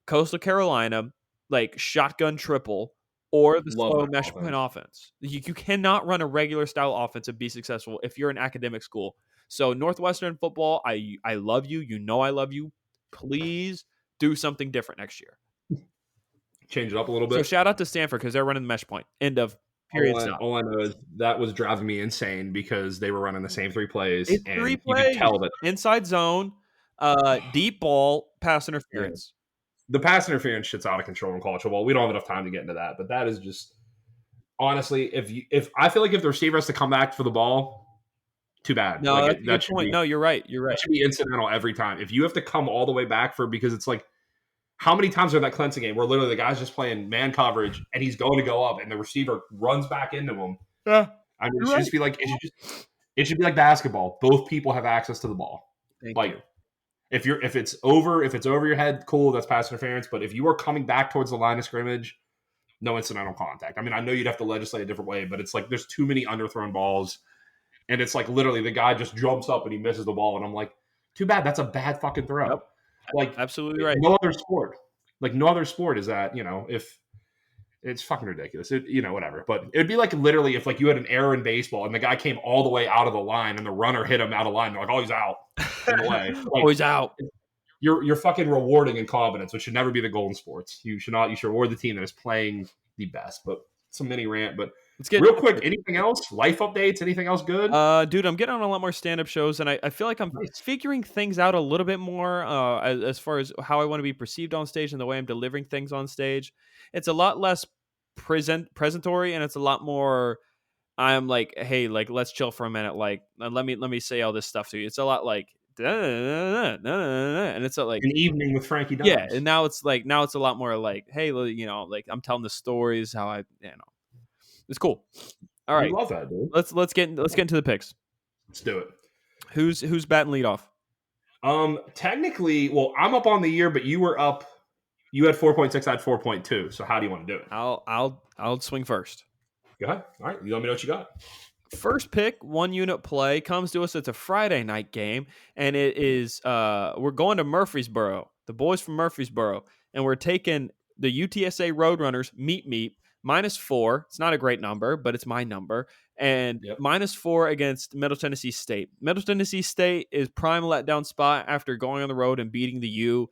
Coastal Carolina, like shotgun triple, or the slow mesh point offense. You cannot run a regular style offense and be successful if you're an academic school. So Northwestern football, I love you. You know I love you. Please do something different next year. Change it up a little bit. So shout out to Stanford because they're running the mesh point. End of period. All I know is that was driving me insane because they were running the same three plays. It's and 3 plays. You could tell that inside zone, deep ball, pass interference. The pass interference shit's out of control in college football. We don't have enough time to get into that, but that is just honestly, if I feel like if the receiver has to come back for the ball, too bad. No, that's a good point. No, you're right. You're right. That should be incidental every time. If you have to come all the way back because it's like, how many times are that Clemson game where literally the guy's just playing man coverage and he's going to go up and the receiver runs back into him? Yeah, I mean, it should just be like it should be like basketball. Both people have access to the ball. Thank like you. if it's over your head, cool, that's pass interference. But if you are coming back towards the line of scrimmage, no incidental contact. I mean, I know you'd have to legislate a different way, but it's like there's too many underthrown balls, and it's like literally the guy just jumps up and he misses the ball, and I'm like, too bad. That's a bad fucking throw. Yep. Like absolutely right. No other sport is that, if it's fucking ridiculous. Whatever. But it'd be like literally if like you had an error in baseball and the guy came all the way out of the line and the runner hit him out of line. They're like, oh, he's out. In a way. Like, oh, he's out. You're fucking rewarding incompetence, which should never be the goal in sports. You should reward the team that is playing the best. But it's a mini rant. But let's get real quick. Anything else? Life updates? Anything else good? Dude, I'm getting on a lot more stand-up shows, and I feel like I'm figuring things out a little bit more as far as how I want to be perceived on stage and the way I'm delivering things on stage. It's a lot less presentatory, and it's a lot more. I'm like, hey, like let's chill for a minute. Like, let me say all this stuff to you. It's a lot like. And it's like an evening with Frankie Dimes. Yeah, and now it's a lot more like, hey, like I'm telling the stories how I, it's cool. All right, I love that, dude. Let's get into the picks. Let's do it. Who's batting lead off? Technically, well, I'm up on the year, but you were up. You had 4.6. I had 4.2. So how do you want to do it? I'll swing first. Go ahead. All right, you let me know what you got. First pick, 1 unit play, comes to us. It's a Friday night game, and it is we're going to Murfreesboro, the boys from Murfreesboro, and we're taking the UTSA Roadrunners meet -4. It's not a great number, but it's my number, and -4 against Middle Tennessee State. Middle Tennessee State is prime letdown spot after going on the road and beating the U.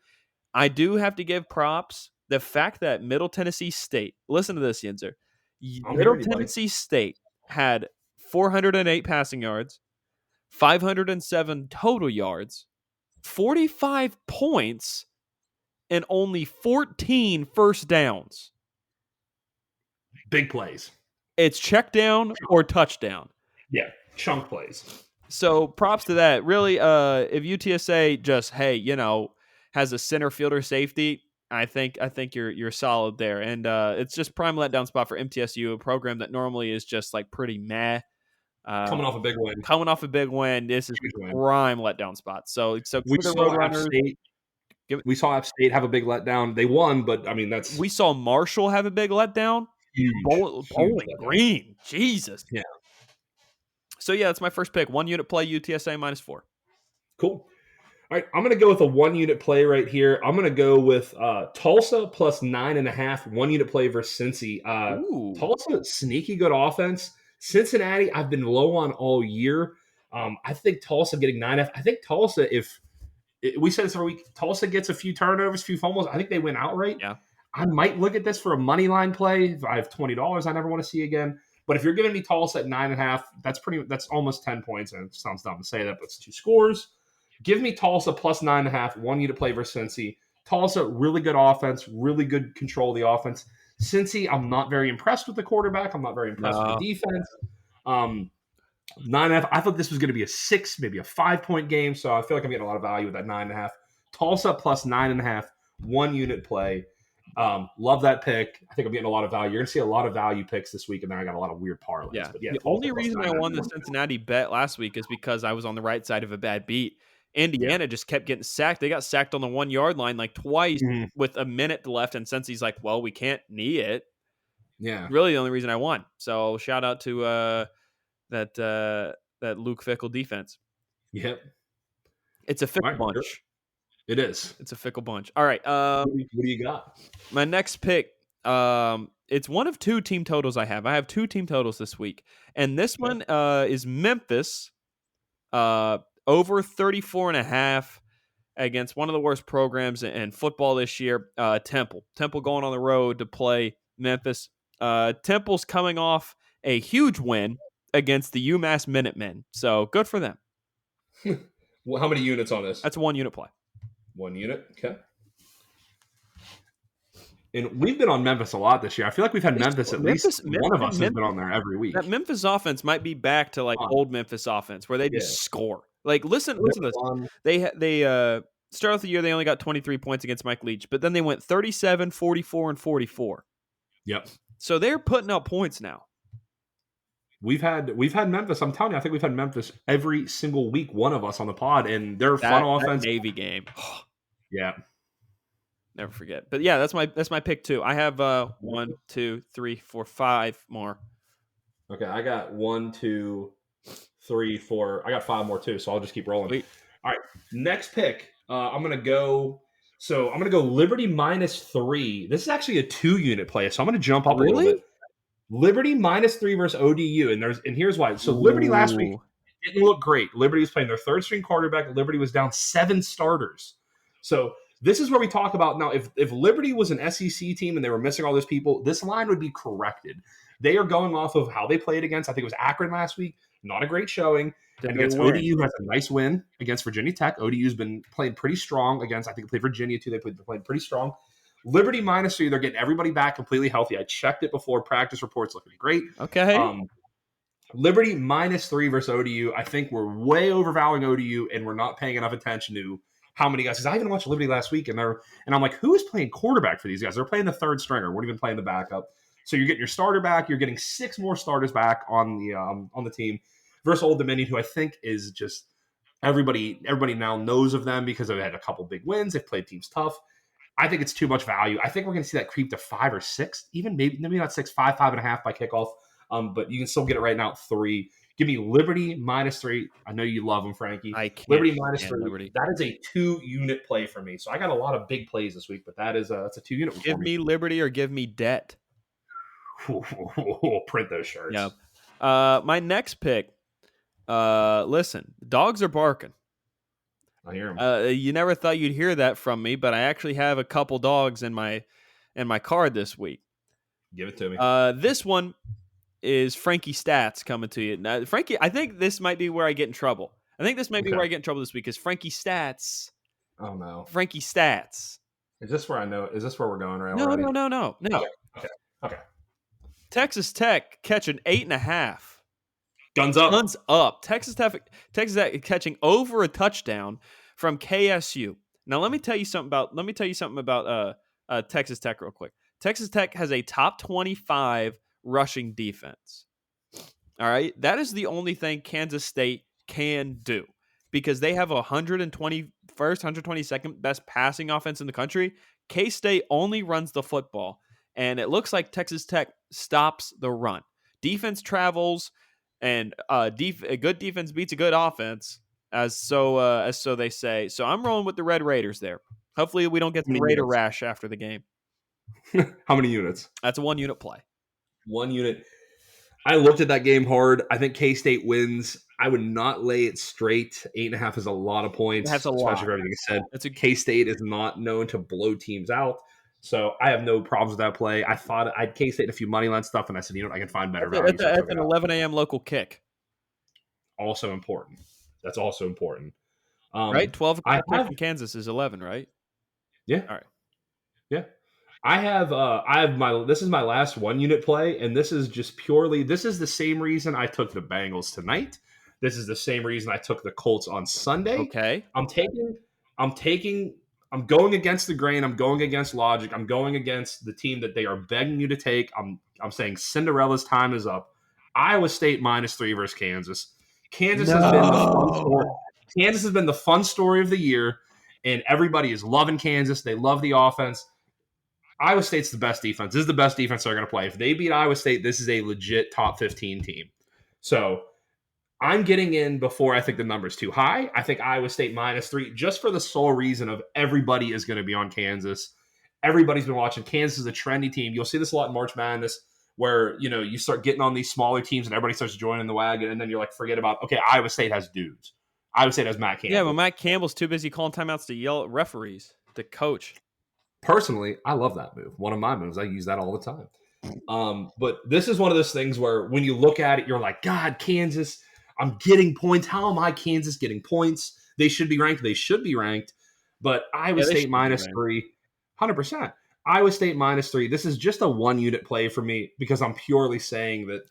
I do have to give props. The fact that Middle Tennessee State, listen to this, Yinzer. Middle Tennessee State had 408 passing yards, 507 total yards, 45 points, and only 14 first downs. Big plays. It's check down or touchdown. Yeah, chunk plays. So props to that. Really, if UTSA just has a center fielder safety, I think you're solid there. And it's just prime letdown spot for MTSU, a program that normally is just like pretty meh. Coming off a big win. Coming off a big win, this is prime letdown spot. So we saw App State. We saw App State have a big letdown. They won, but I mean we saw Marshall have a big letdown. Huge Bowling Green, Jesus. Yeah. So yeah, that's my first pick. 1 unit play, UTSA -4. Cool. All right, I'm going to go with a 1 unit play right here. I'm going to go with Tulsa plus 9.5, 1 unit play versus Cincy. Tulsa, sneaky good offense. Cincinnati, I've been low on all year. I think Tulsa getting 9.5. I think Tulsa, we said this every week, Tulsa gets a few turnovers, a few fumbles, I think they win outright. Yeah. I might look at this for a money line play. If I have $20 I never want to see again. But if you're giving me Tulsa at 9.5, that's almost 10 points. And it sounds dumb to say that, but it's 2 scores. Give me Tulsa plus 9.5, 1 unit play versus Cincy. Tulsa, really good offense, really good control of the offense. Cincy, I'm not very impressed with the quarterback. I'm not very impressed with the defense. 9.5. I thought this was going to be a 6, maybe a 5-point game. So I feel like I'm getting a lot of value with that 9.5. Tulsa plus 9.5, 1 unit play. Love that pick. I think I'm getting a lot of value. You're going to see a lot of value picks this week, and then I got a lot of weird parlays. Yeah. But yeah, the only reason I won the Cincinnati bet last week is because I was on the right side of a bad beat. Indiana just kept getting sacked. They got sacked on the 1 yard line like twice with a minute left, and Cincy's like, well, we can't knee it. Yeah. Really the only reason I won. So shout out to that Luke Fickell defense. Yep. It's a fickle bunch. It is. It's a fickle bunch. All right. What do you got? My next pick, it's one of 2 team totals I have. I have 2 team totals this week. And this one is Memphis over 34.5 against one of the worst programs in football this year, Temple. Temple going on the road to play Memphis. Temple's coming off a huge win against the UMass Minutemen. So good for them. Well, how many units on this? That's a 1 unit play. 1 unit. Okay. And we've been on Memphis a lot this year. I feel like we've had Memphis at least one of us has been on there every week. That Memphis offense might be back to like old Memphis offense where they just score. Like listen to this. They start off the year, they only got 23 points against Mike Leach, but then they went 37, 44, and 44. Yep. So they're putting up points now. We've had Memphis. I'm telling you, I think we've had Memphis every single week. One of us on the pod, and they're fun offense. That Navy game. Yeah. Never forget. But yeah, that's my pick too. I have 1, 2, 3, 4, 5 more. Okay, I got 1, 2, 3, 4. I got 5 more too, so I'll just keep rolling. Sweet. All right, next pick. I'm gonna go Liberty -3. This is actually a 2 unit play, so I'm gonna jump up a little bit. Liberty -3 versus ODU, and here's why. So Liberty last week didn't look great. Liberty was playing their 3rd string quarterback. Liberty was down 7 starters. So this is where we talk about now. If Liberty was an SEC team and they were missing all those people, this line would be corrected. They are going off of how they played against. I think it was Akron last week. Not a great showing. And against ODU has a nice win against Virginia Tech. ODU's been playing pretty strong against. I think they played Virginia too. They played pretty strong. Liberty -3. They're getting everybody back completely healthy. I checked it before. Practice reports looking great. Okay. Liberty -3 versus ODU. I think we're way overvaluing ODU, and we're not paying enough attention to how many guys. Because I even watched Liberty last week, and I'm like, who is playing quarterback for these guys? They're playing the 3rd stringer. We're even playing the backup. So you're getting your starter back. You're getting 6 more starters back on the team versus Old Dominion, who I think is just everybody now knows of them because they've had a couple big wins. They've played teams tough. I think it's too much value. I think we're going to see that creep to 5 or 6, even maybe not 6, 5, 5.5 by kickoff. But you can still get it right now at 3. Give me Liberty -3. I know you love them, Frankie. I can't. Liberty -3. Liberty. That is a 2 unit play for me. So I got a lot of big plays this week, but that's a 2 unit. Give me Liberty or give me debt. Print those shirts. Yep. My next pick. Listen, dogs are barking. I hear them. You never thought you'd hear that from me, but I actually have a couple dogs in my card this week. Give it to me. This one is Frankie Stats coming to you. Now, Frankie, I think this might be where I get in trouble. I think this might be where I get in trouble this week is Frankie Stats. Oh, no. Frankie Stats Is this where I know? Is this where we're going right No, already? no, no, no, no. Okay. Okay. Okay. Texas Tech catching 8.5. Guns up. Guns up. Texas Tech catching over a touchdown from KSU. Now let me tell you something about Texas Tech real quick. Texas Tech has a top 25 rushing defense. All right, that is the only thing Kansas State can do because they have 121st, 122nd best passing offense in the country. K-State only runs the football, and it looks like Texas Tech stops the run. Defense travels, and a good defense beats a good offense, as so they say. So I'm rolling with the Red Raiders there. Hopefully, we don't get How some many Raider units? rash after the game. How many units? That's a 1-unit play. 1 unit. I looked at that game hard. I think K State wins. I would not lay it straight. 8.5 is a lot of That's points, a especially lot. for everything you said. That's a K State is not known to blow teams out. So I have no problems with that play. I thought I'd K State in a few money line stuff, and I said, you know what, I can find better value. So I that's took it an out. 11 a.m. local kick. Also important. That's also important. Right? 12 I o'clock have, in Kansas is 11, right? yeah, All right. yeah. I have my this is my last 1 unit play, and this is just purely this is the same reason I took the Bengals tonight. This is the same reason I took the Colts on Sunday. Okay. I'm taking I'm taking I'm going against the grain, I'm going against logic, I'm going against the team that they are begging you to take. I'm saying Cinderella's time is up. Iowa State -3 versus Kansas. Kansas has been the fun story. No. Kansas has been the fun story of the year, and everybody is loving Kansas. They love the offense. Iowa State's the best defense. This is the best defense they're going to play. If they beat Iowa State, this is a legit top 15 team. So I'm getting in before I think the number's too high. I think Iowa State -3, just for the sole reason of everybody is going to be on Kansas. Everybody's been watching. Kansas is a trendy team. You'll see this a lot in March Madness, where you start getting on these smaller teams and everybody starts joining the wagon, and then you're like, forget about, okay, Iowa State has dudes. Iowa State has Matt Campbell. Yeah, but Matt Campbell's too busy calling timeouts to yell at referees, to coach. Personally, I love that move. One of my moves. I use that all the time. But this is one of those things where when you look at it, you're like, God, Kansas, I'm getting points. How am I Kansas getting points? They should be ranked. They should be ranked. But Iowa State -3, 100%. Iowa State -3. This is just a 1 unit play for me because I'm purely saying that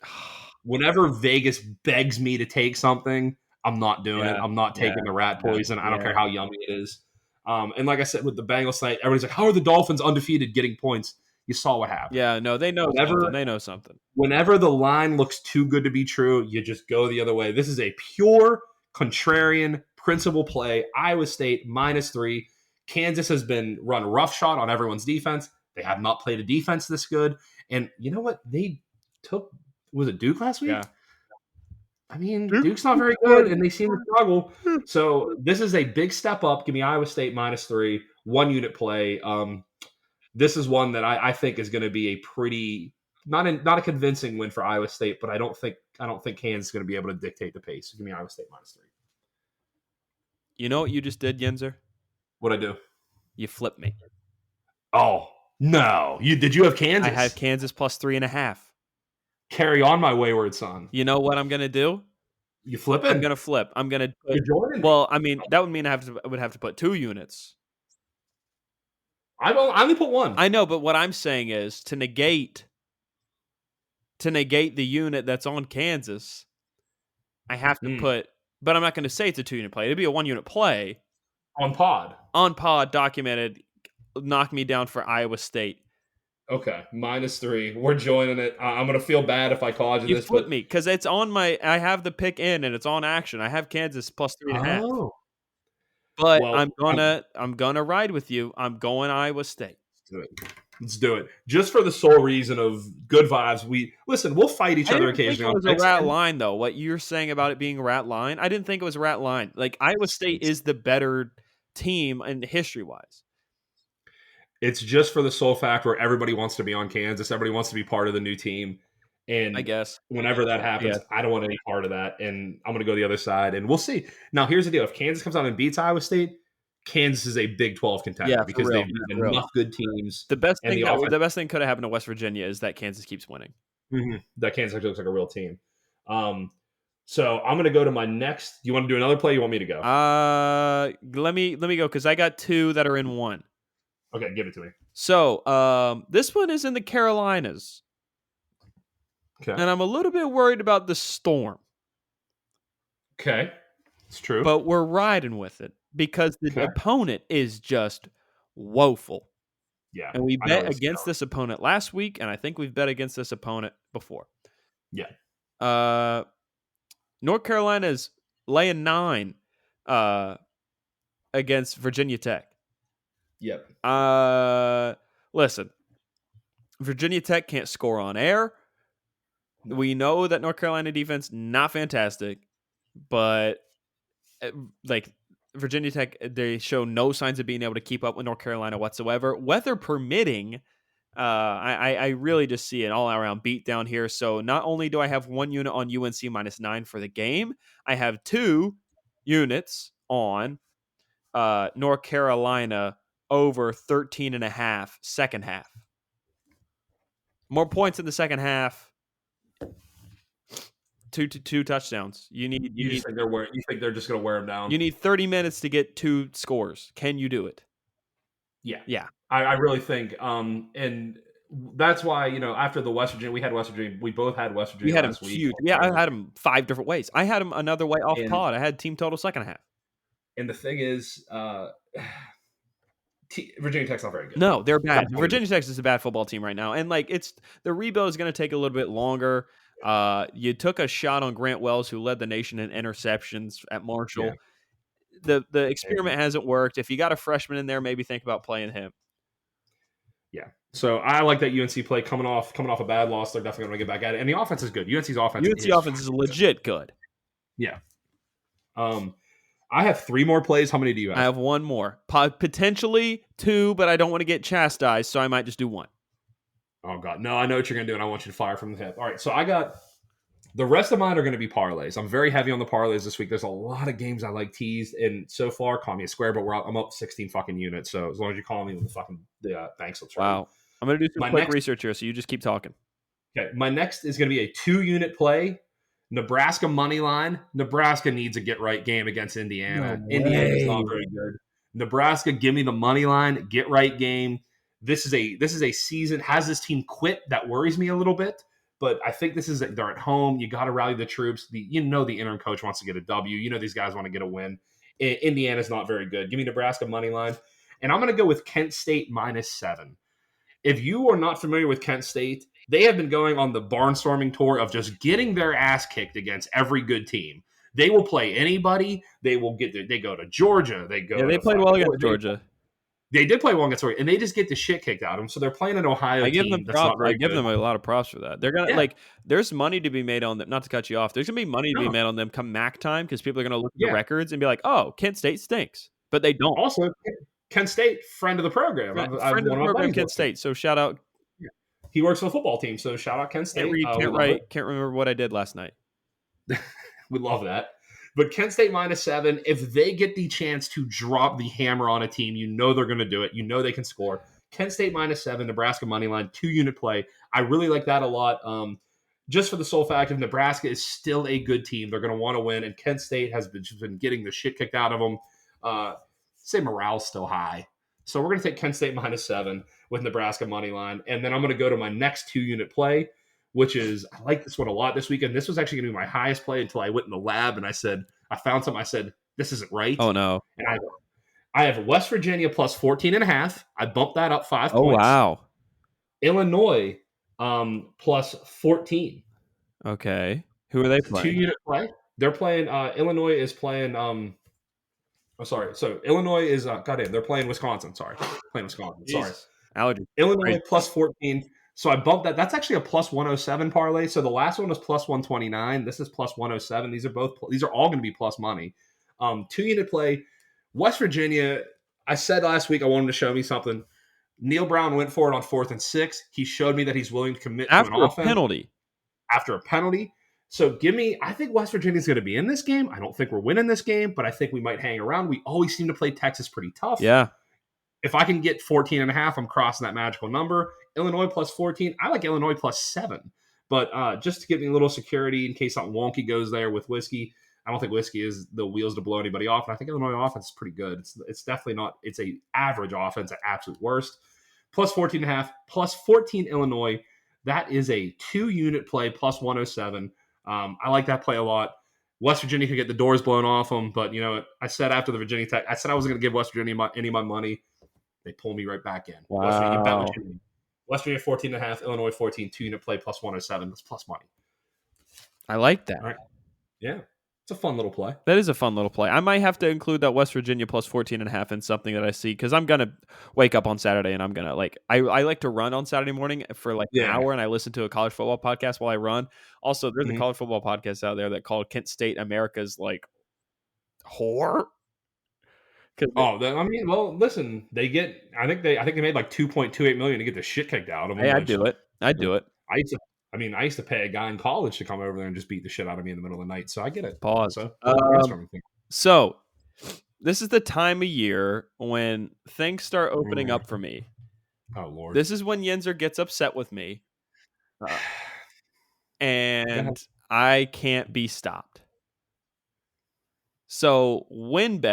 whenever Vegas begs me to take something, I'm not doing it. I'm not taking the rat poison. I don't care how yummy it is. And like I said, with the Bengals tonight, everybody's like, how are the Dolphins undefeated getting points? You saw what happened. Yeah, no, they know something. They know something. Whenever the line looks too good to be true, you just go the other way. This is a pure contrarian principle play. Iowa State -3. Kansas has been run roughshod on everyone's defense. They have not played a defense this good. And you know what? They took, was it Duke last week? Yeah. I mean, Duke's not very good, and they seem to struggle. So this is a big step up. Give me Iowa State -3, 1 unit play. This is one that I think is going to be a pretty not a convincing win for Iowa State, but I don't think Kansas is going to be able to dictate the pace. So give me Iowa State -3. You know what you just did, Yinzer? What'd I do? You flipped me. Oh no! Did you have Kansas? I have Kansas +3.5. Carry on, my wayward son. You know what I'm gonna do? You flip it? I'm gonna flip. I'm gonna put, You're joining. well, I mean, that would mean I would have to put 2 units. I only put 1. I know, but what I'm saying is to negate the unit that's on Kansas, I have to put, but I'm not going to say it's a 2-unit play. It'd be a 1-unit play. On pod Documented, knock me down for Iowa State. Okay, -3. We're joining it. I'm going to feel bad if I called you this. You me because it's on I have the pick in and it's on action. I have Kansas +3.5. Oh. But well, I'm gonna ride with you. I'm going Iowa State. Let's do it. Just for the sole reason of good vibes. We'll fight each other occasionally. It was a rat line, though. What you're saying about it being a rat line, I didn't think it was a rat line. Like Iowa State is the better team in history wise. It's just for the sole fact where everybody wants to be on Kansas. Everybody wants to be part of the new team. And I guess whenever that happens, I don't want any part of that. And I'm going to go the other side. And we'll see. Now, here's the deal. If Kansas comes out and beats Iowa State, Kansas is a Big 12 contender because they've beaten enough good teams. The best thing could have happened to West Virginia is that Kansas keeps winning. Mm-hmm. That Kansas actually looks like a real team. So I'm going to go to my next. Do you want to do another play? Or you want me to go? Let me go because I got 2 that are in 1. Okay, give it to me. So this one is in the Carolinas. Okay. And I'm a little bit worried about the Storm. Okay. It's true. But we're riding with it because the Okay. opponent is just woeful. Yeah. And we I know bet where this is against this opponent last week, and I think we've bet against this opponent before. Yeah. North Carolina's laying 9 against Virginia Tech. Yep. Listen, Virginia Tech can't score on air. We know that North Carolina defense not fantastic, but like Virginia Tech, they show no signs of being able to keep up with North Carolina whatsoever. Weather permitting, I really just see an all-around beat down here. So not only do I have 1 unit on UNC -9 for the game, I have 2 units on North Carolina over 13.5 second half. More points in the second half. Two touchdowns. You You think they're just going to wear them down? You need 30 minutes to get 2 scores. Can you do it? Yeah. Yeah. I really think, and that's why, after the West Virginia, we had West Virginia. We both had West Virginia We had him last week. huge. Yeah, I had him 5 different ways. I had him another way off And- pod. I had team total second half. And the thing is, Virginia Tech's not very good. No, they're bad. Virginia Tech is a bad football team right now, and the rebuild is going to take a little bit longer. You took a shot on Grant Wells, who led the nation in interceptions at Marshall. Yeah. The experiment hasn't worked. If you got a freshman in there, maybe think about playing him. Yeah. So I like that UNC play coming off a bad loss. They're definitely going to get back at it, and the offense is good. UNC's offense. Is legit good. Yeah. I have 3 more plays. How many do you have? I have 1 more. Potentially 2, but I don't want to get chastised, so I might just do 1. Oh, God. No, I know what you're going to do, and I want you to fire from the hip. All right, so I got – the rest of mine are going to be parlays. I'm very heavy on the parlays this week. There's a lot of games I like teased, and so far, call me a square, but I'm up 16 fucking units, so as long as you call me when the bank slips right. Wow. I'm going to do some quick research here, so you just keep talking. Okay, my next is going to be a 2-unit play. Nebraska money line. Nebraska needs a get-right game against Indiana. No Indiana's not very good. Nebraska, give me the money line, get-right game. This is a season. Has this team quit? That worries me a little bit. But I think they're at home. You got to rally the troops. The interim coach wants to get a W. These guys want to get a win. Indiana's not very good. Give me Nebraska money line. And I'm going to go with Kent State -7. If you are not familiar with Kent State, they have been going on the barnstorming tour of just getting their ass kicked against every good team. They will play anybody. They go to Georgia. They played well against Georgia. They did play well against Georgia, and they just get the shit kicked out of them. So they're playing an Ohio team that's not very good. I give them a lot of props for that. They're gonna there's money to be made on them. Not to cut you off. There's gonna be money to be made on them come MAC time because people are gonna look at the records and be like, "Oh, Kent State stinks," but they don't. Also, Kent State, friend of the program. Friend of the program, Kent State. So shout out. He works for the football team, so shout out Kent State. Can't remember what I did last night. We love that. But Kent State -7, if they get the chance to drop the hammer on a team, they're going to do it. They can score. Kent State -7, Nebraska money line, 2-unit play. I really like that a lot. Just for the sole fact of Nebraska is still a good team. They're going to want to win, and Kent State has been getting the shit kicked out of them. Say morale's still high. So we're going to take Kent State -7 with Nebraska money line. And then I'm going to go to my next 2-unit play, which is, I like this one a lot this weekend. This was actually going to be my highest play until I went in the lab and I found something. I said, this isn't right. Oh, no. And I have West Virginia plus 14.5. I bumped that up 5 points. Oh, wow. Illinois plus 14. Okay. Who are they playing? 2-unit play. They're playing, Illinois is playing, sorry. So Illinois is, they're playing Wisconsin. Sorry. Playing Wisconsin. Jeez. Sorry. Allergy. Illinois plus 14. So I bumped that. That's actually a plus 107 parlay. So the last one was plus 129. This is plus 107. These are all going to be plus money. 2-unit play. West Virginia, I said last week I wanted to show me something. Neil Brown went for it on 4th and 6. He showed me that he's willing to commit to an offense. After a penalty. So I think West Virginia's going to be in this game. I don't think we're winning this game, but I think we might hang around. We always seem to play Texas pretty tough. Yeah. If I can get 14.5, I'm crossing that magical number. Illinois plus 14. I like Illinois plus 7. But just to give me a little security in case something wonky goes there with whiskey, I don't think whiskey is the wheels to blow anybody off. And I think Illinois offense is pretty good. It's definitely not. It's a average offense at absolute worst. Plus 14.5, plus 14 Illinois. That is a 2-unit play, plus 107. I like that play a lot. West Virginia could get the doors blown off them, but I said after the Virginia Tech, I said I wasn't going to give West Virginia any of my money. They pull me right back in. Wow. West Virginia, bet what you need. West Virginia 14.5, Illinois 14, 2-unit play plus 107. That's plus money. I like that. All right. Yeah. It's a fun little play. That is a fun little play. I might have to include that West Virginia plus 14.5 in something that I see, because I'm going to wake up on Saturday and I'm going to I like to run on Saturday morning for an hour, and I listen to a college football podcast while I run. Also, there's a college football podcast out there that called Kent State America's whore. Listen, they get. I think they made like $2.28 million to get the shit kicked out of them. Hey, I'd do it. I used to pay a guy in college to come over there and just beat the shit out of me in the middle of the night. So I get it. Pause. So, this is the time of year when things start opening up for me. Oh Lord! This is when Yinzer gets upset with me, and I can't be stopped. So WinBet.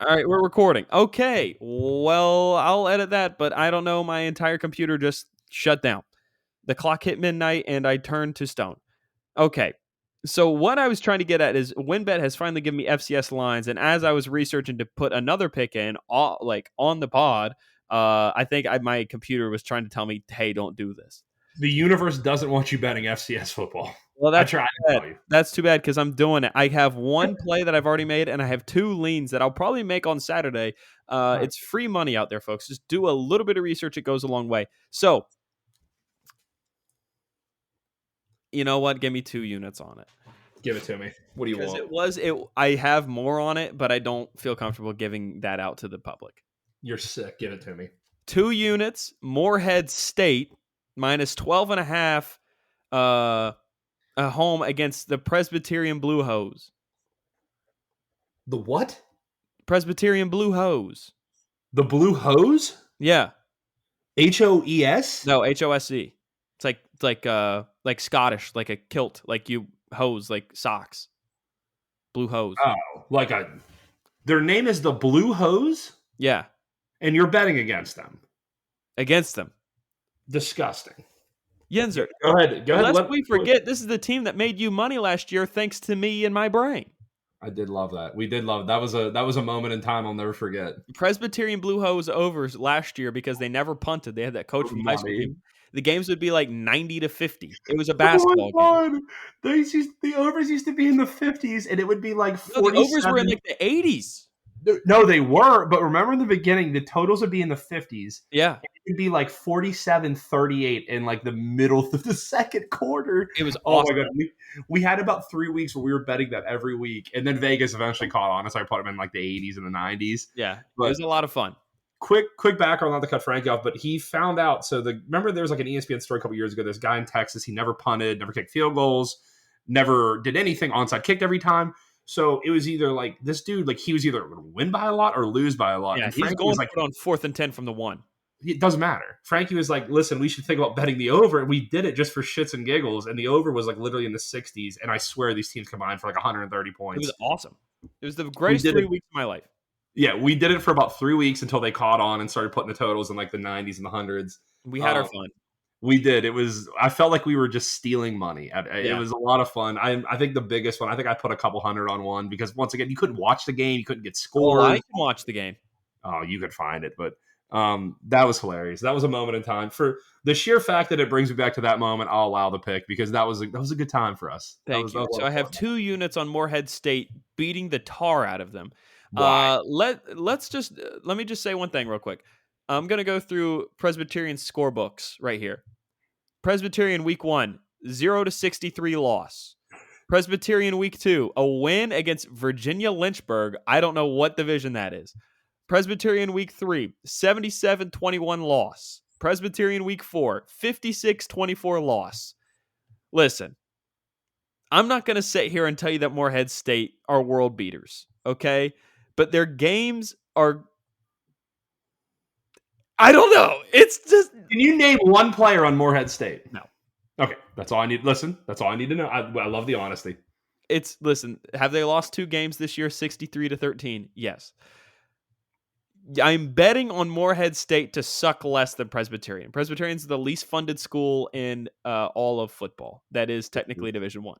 All right, we're recording. Okay, well, I'll edit that, but I don't know. My entire computer just shut down. The clock hit midnight, and I turned to stone. Okay, so what I was trying to get at is WinBet has finally given me FCS lines, and as I was researching to put another pick in, on the pod, I think my computer was trying to tell me, hey, don't do this. The universe doesn't want you betting FCS football. Well, that's too bad. That's too bad, because I'm doing it. I have one play that I've already made, and I have 2 leans that I'll probably make on Saturday. It's free money out there, folks. Just do a little bit of research. It goes a long way. So, you know what? Give me 2 units on it. Give it to me. What do you want? I have more on it, but I don't feel comfortable giving that out to the public. You're sick. Give it to me. 2 units, Morehead State, minus 12.5, a home against the Presbyterian Blue Hose. The what? Presbyterian Blue Hose. The Blue Hose? Yeah. HOES? No, HOSE. It's like Scottish, like a kilt, like you hose, like socks. Blue Hose. Oh, their name is the Blue Hose? Yeah. And you're betting against them. Against them. Disgusting. Yinzer, go ahead. Lest we forget, this is the team that made you money last year, thanks to me and my brain. I did love that. We did love it. That was a moment in time I'll never forget. Presbyterian Blue Hose overs last year because they never punted. They had that coach from high school team. The games would be like 90-50. It was a basketball game. The overs used to be in the 50s, and it would be like 47. No, the overs were in like the 80s. No, they were. But remember in the beginning, the totals would be in the 50s. Yeah. It would be like 47-38 in like the middle of the second quarter. It was awesome. Oh my God. We had about 3 weeks where we were betting that every week. And then Vegas eventually caught on. So I put them in like the 80s and the 90s. Yeah. It was a lot of fun. Quick background, not to cut Frankie off, but he found out. So remember there was like an ESPN story a couple years ago. This guy in Texas, he never punted, never kicked field goals, never did anything, onside kicked every time. So it was either like this dude, like he was either going to win by a lot or lose by a lot. Yeah, and he's going to put on 4th and 10 from the 1. It doesn't matter. Frankie was like, listen, we should think about betting the over. And we did it just for shits and giggles. And the over was like literally in the 60s. And I swear these teams combined for like 130 points. It was awesome. It was the greatest 3 weeks of my life. Yeah, we did it for about 3 weeks until they caught on and started putting the totals in like the 90s and the hundreds. We had our fun. We did. I felt like we were just stealing money. It was a lot of fun. I think the biggest one, I think I put a couple hundred on one because once again, you couldn't watch the game. You couldn't get scores. Oh, I can watch the game. Oh, you could find it. But that was hilarious. That was a moment in time. For the sheer fact that it brings me back to that moment, I'll allow the pick because that was a good time for us. Thank you. So I have 2 units on Morehead State beating the tar out of them. Wow. Let me just say one thing real quick. I'm going to go through Presbyterian scorebooks right here. Presbyterian week 1, 0-63 loss. Presbyterian week 2, a win against Virginia Lynchburg. I don't know what division that is. Presbyterian week 3, 77-21 loss. Presbyterian week 4, 56-24 loss. Listen, I'm not going to sit here and tell you that Morehead State are world beaters, okay? but their games are. I don't know. It's just. Can you name one player on Morehead State? No. Okay, that's all I need. Listen, that's all I need to know. I love the honesty. Listen. Have they lost 2 games this year, 63-13? Yes. I'm betting on Morehead State to suck less than Presbyterian. Presbyterian's the least funded school in all of football. That is technically Division 1.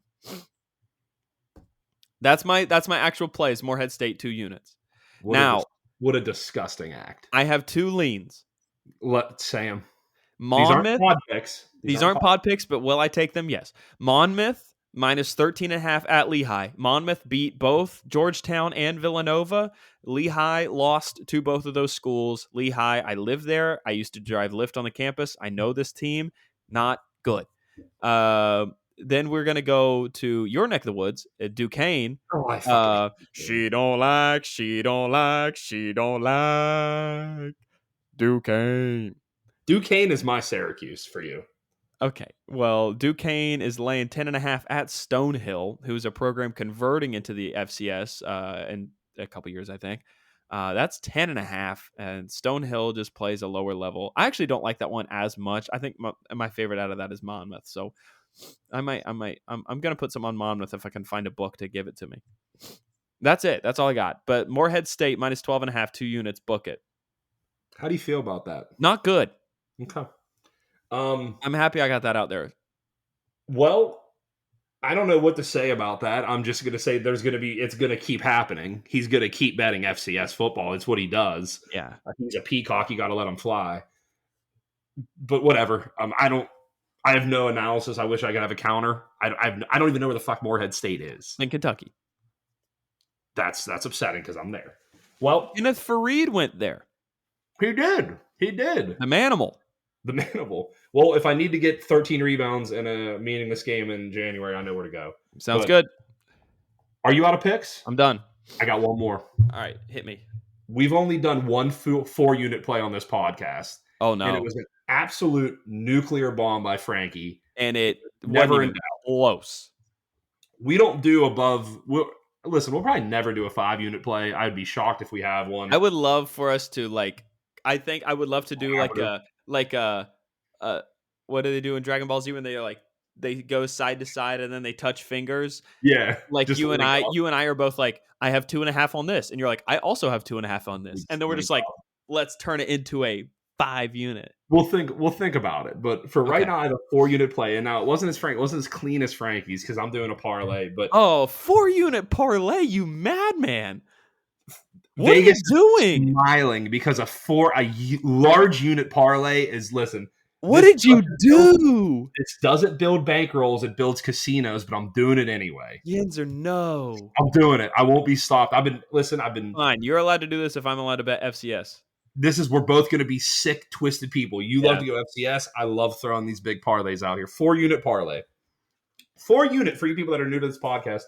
That's my actual plays. Morehead State 2 units. What a disgusting act. I have 2 leans. Let's say them. Monmouth. These aren't pod picks. These aren't pod picks, but will I take them? Yes. Monmouth minus 13.5 at Lehigh. Monmouth beat both Georgetown and Villanova. Lehigh lost to both of those schools. Lehigh, I live there. I used to drive Lyft on the campus. I know this team. Not good. Then we're going to go to your neck of the woods, Duquesne. She don't like Duquesne. Duquesne is my Syracuse for you. Okay, well, Duquesne is laying 10.5 at Stonehill, who's a program converting into the FCS in a couple years, I think. That's 10.5, and Stonehill just plays a lower level. I actually don't like that one as much. I think my favorite out of that is Monmouth. So I'm gonna put some on Monmouth if I can find a book to give it to me. That's it. That's all I got. But Morehead State minus 12.5, 2 units. Book it. How do you feel about that? Not good. Okay. I'm happy I got that out there. Well, I don't know what to say about that. I'm just going to say it's going to keep happening. He's going to keep betting FCS football. It's what he does. Yeah. He's a peacock. You got to let him fly. But whatever. I have no analysis. I wish I could have a counter. I don't even know where the fuck Morehead State is. In Kentucky. That's upsetting because I'm there. Well, Kenneth Fareed went there. He did. The Manimal. The Manimal. Well, if I need to get 13 rebounds in a meaningless game in January, I know where to go. Sounds good. Are you out of picks? I'm done. I got one more. All right, hit me. We've only done one 4-unit play on this podcast. Oh, no. And it was an absolute nuclear bomb by Frankie. And it never wasn't even close. We don't do above... Listen, we'll probably never do a 5-unit play. I'd be shocked if we have one. I would love for us to I think I would love to do what do they do in Dragon Ball Z when they go side to side and then they touch fingers? Yeah. Like you and I are both like, I have 2.5 on this, and you're like, I also have 2.5 on this, and then we're just like, let's turn it into a 5-unit. We'll think about it, but for right now, I have a 4-unit play, and now it wasn't as clean as Frankie's because I'm doing a parlay. But 4-unit parlay, you madman! What Vegas are you doing? Smiling because a large unit parlay is listen. What did you do? This doesn't build bankrolls; it builds casinos. But I'm doing it anyway. Yinzer, no. I'm doing it. I won't be stopped. I've been fine. You're allowed to do this if I'm allowed to bet FCS. We're both going to be sick, twisted people. You love to go FCS. I love throwing these big parlays out here. 4-unit parlay. 4-unit for you people that are new to this podcast.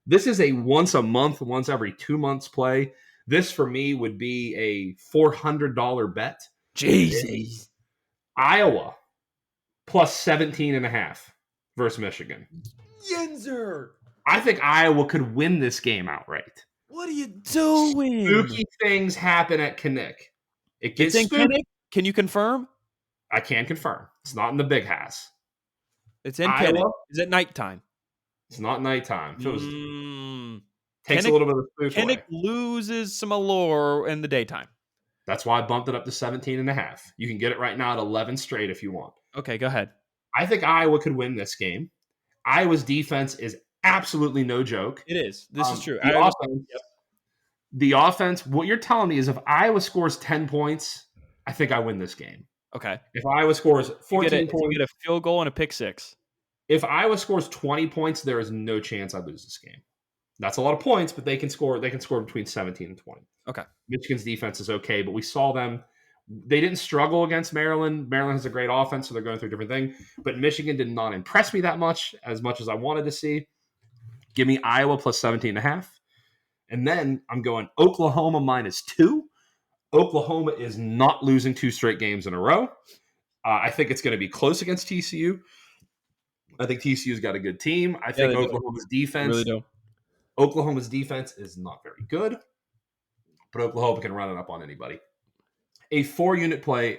This is a once a month, once every 2 months play. This for me would be a $400 bet. Jesus. Iowa plus 17.5 versus Michigan. Yinzer. I think Iowa could win this game outright. What are you doing? Spooky things happen at Kinnick. It gets spooky. Kinnick? Can you confirm? I can confirm. It's not in the Big House. It's in Kinnick. Is it nighttime? It's not nighttime. So takes a little bit of the spook Kinnick away. Loses some allure in the daytime. That's why I bumped it up to 17.5. You can get it right now at 11 straight if you want. Okay, go ahead. I think Iowa could win this game. Iowa's defense is absolutely no joke. It is. This is true. The offense, what you're telling me is if Iowa scores 10 points, I think I win this game. Okay. If Iowa scores 14 points. You get a field goal and a pick six. If Iowa scores 20 points, there is no chance I lose this game. That's a lot of points, but they can score between 17 and 20. Okay. Michigan's defense is okay, but we saw them. They didn't struggle against Maryland. Maryland has a great offense, so they're going through a different thing. But Michigan did not impress me that much as I wanted to see. Give me Iowa plus 17.5. And then I'm going Oklahoma -2. Oklahoma is not losing 2 straight games in a row. I think it's going to be close against TCU. I think TCU's got a good team. I think Oklahoma's defense. Really do. Oklahoma's defense is not very good. but Oklahoma can run it up on anybody. A 4-unit play,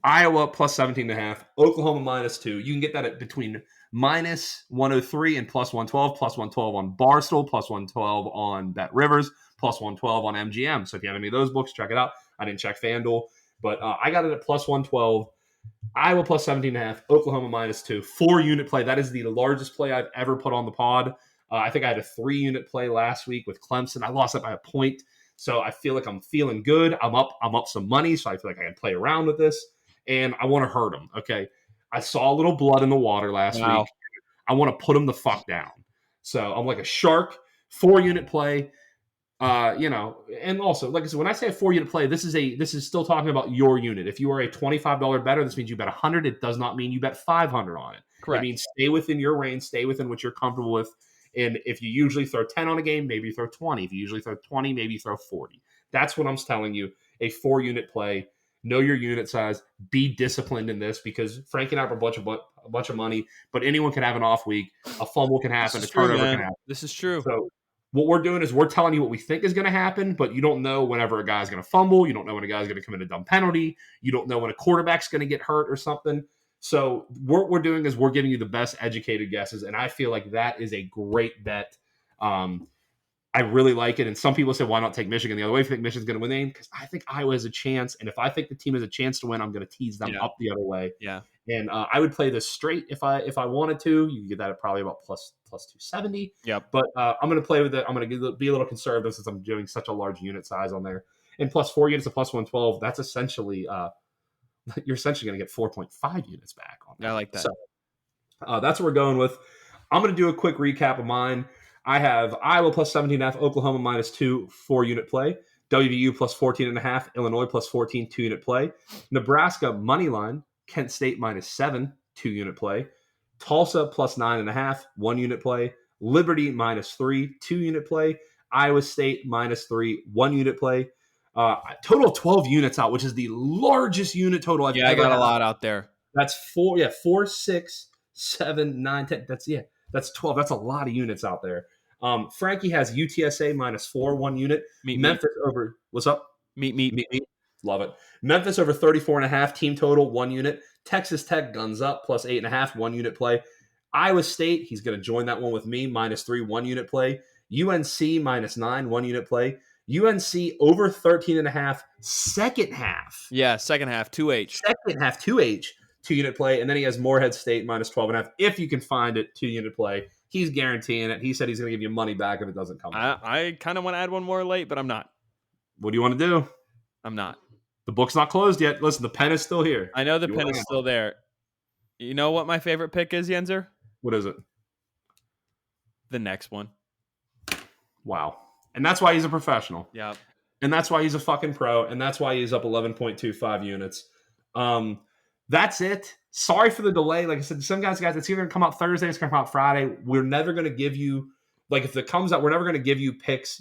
Iowa plus 17.5, Oklahoma -2. You can get that at between -103 and +112, +112 on Barstool, +112 on Bet Rivers, +112 on MGM. So if you have any of those books, check it out. I didn't check FanDuel, but I got it at +112. Iowa plus 17.5, Oklahoma -2. 4-unit play. That is the largest play I've ever put on the pod. I think I had a 3-unit play last week with Clemson. I lost it by a point. So I feel like I'm feeling good. I'm up some money, so I feel like I can play around with this. And I want to hurt them. Okay. I saw a little blood in the water last week. I want to put them the fuck down. So I'm like a shark. 4-unit play. And also, like I said, when I say a 4-unit play, this is still talking about your unit. If you are a $25 bettor, this means you bet 100. It does not mean you bet 500 on it. Correct. It means stay within your range, stay within what you're comfortable with. And if you usually throw 10 on a game, maybe you throw 20. If you usually throw 20, maybe you throw 40. That's what I'm telling you. A 4-unit play. Know your unit size. Be disciplined in this because Frank and I have a bunch of money, but anyone can have an off week. A fumble can happen. A turnover can happen. This is true. So what we're doing is we're telling you what we think is going to happen, but you don't know whenever a guy's going to fumble. You don't know when a guy's going to commit a dumb penalty. You don't know when a quarterback's going to get hurt or something. So what we're doing is we're giving you the best educated guesses, and I feel like that is a great bet. I really like it. And some people say, why not take Michigan the other way if you think Michigan's going to win the game? Because I think Iowa has a chance. And if I think the team has a chance to win, I'm going to tease them up the other way. Yeah. And I would play this straight if I wanted to. You can get that at probably about plus 270. Yep. But I'm going to play with it. I'm going to be a little conservative since I'm doing such a large unit size on there. And plus 4 units to plus 112, that's essentially you're essentially going to get 4.5 units back on that. I like that. So that's what we're going with. I'm going to do a quick recap of mine. I have Iowa plus 17.5, Oklahoma -2, 4-unit play. WVU plus 14.5, Illinois plus 14, 2-unit play. Nebraska money line, Kent State -7, 2-unit play. Tulsa plus 9.5, 1-unit play. Liberty -3, 2-unit play. Iowa State -3, 1-unit play. Total of 12 units out, which is the largest unit total I've ever had. I got a lot out there. That's 4, 6, 7, 9, 10. That's 12. That's a lot of units out there. Frankie has UTSA -4, 1 unit. Memphis over. What's up? Meet. Love it. Memphis over 34.5 team total, 1 unit. Texas Tech guns up plus 8.5, 1-unit play. Iowa State, he's going to join that one with me, -3, 1-unit play. UNC -9, 1-unit play. UNC over 13.5, second half. Yeah, second half, 2H. Second half, 2H, 2-unit play. And then he has Morehead State -12.5. If you can find it, 2-unit play. He's guaranteeing it. He said he's going to give you money back if it doesn't come. I kind of want to add one more late, but I'm not. What do you want to do? I'm not. The book's not closed yet. Listen, the pen is still here. I know the pen is still there. You know what my favorite pick is, Yinzer? What is it? The next one. Wow. And that's why he's a professional. Yeah. And that's why he's a fucking pro. And that's why he's up 11.25 units. That's it. Sorry for the delay. Like I said, some guys, it's either going to come out Thursday, it's going to come out Friday. We're never going to give you, like if it comes out, we're never going to give you picks,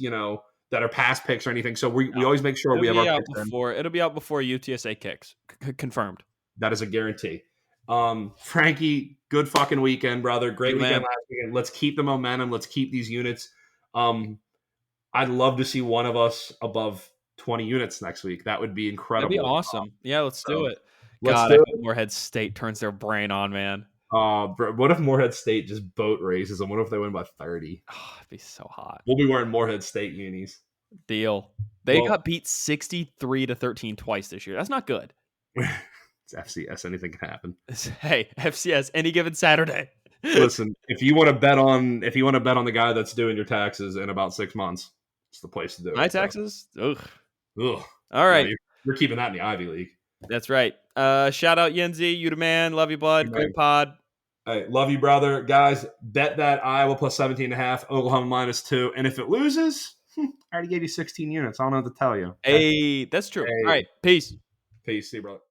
that are past picks or anything. So we always make sure we have our picks before. It'll be out before UTSA kicks. Confirmed. That is a guarantee. Frankie, good fucking weekend, brother. Great weekend last weekend. Let's keep the momentum. Let's keep these units. I'd love to see one of us above 20 units next week. That would be incredible. That'd be awesome. Yeah, let's do it. God, I hope Morehead State turns their brain on, man. What if Morehead State just boat races them? What if they win by 30? Oh, it'd be so hot. We'll be wearing Morehead State unis. Deal. They got beat 63-13 twice this year. That's not good. It's FCS. Anything can happen. Hey, FCS, any given Saturday. Listen, if you want to bet on the guy that's doing your taxes in about 6 months, it's the place to do it. My taxes? Ugh. All right. You're keeping that in the Ivy League. That's right. Shout out Yinzy, you the man. Love you, bud. Great pod. Hey, love you, brother. Guys, bet that Iowa plus 17.5, Oklahoma -2. And if it loses, I already gave you 16 units. I don't know what to tell you. Hey, that's true. All right. Peace. See you, brother.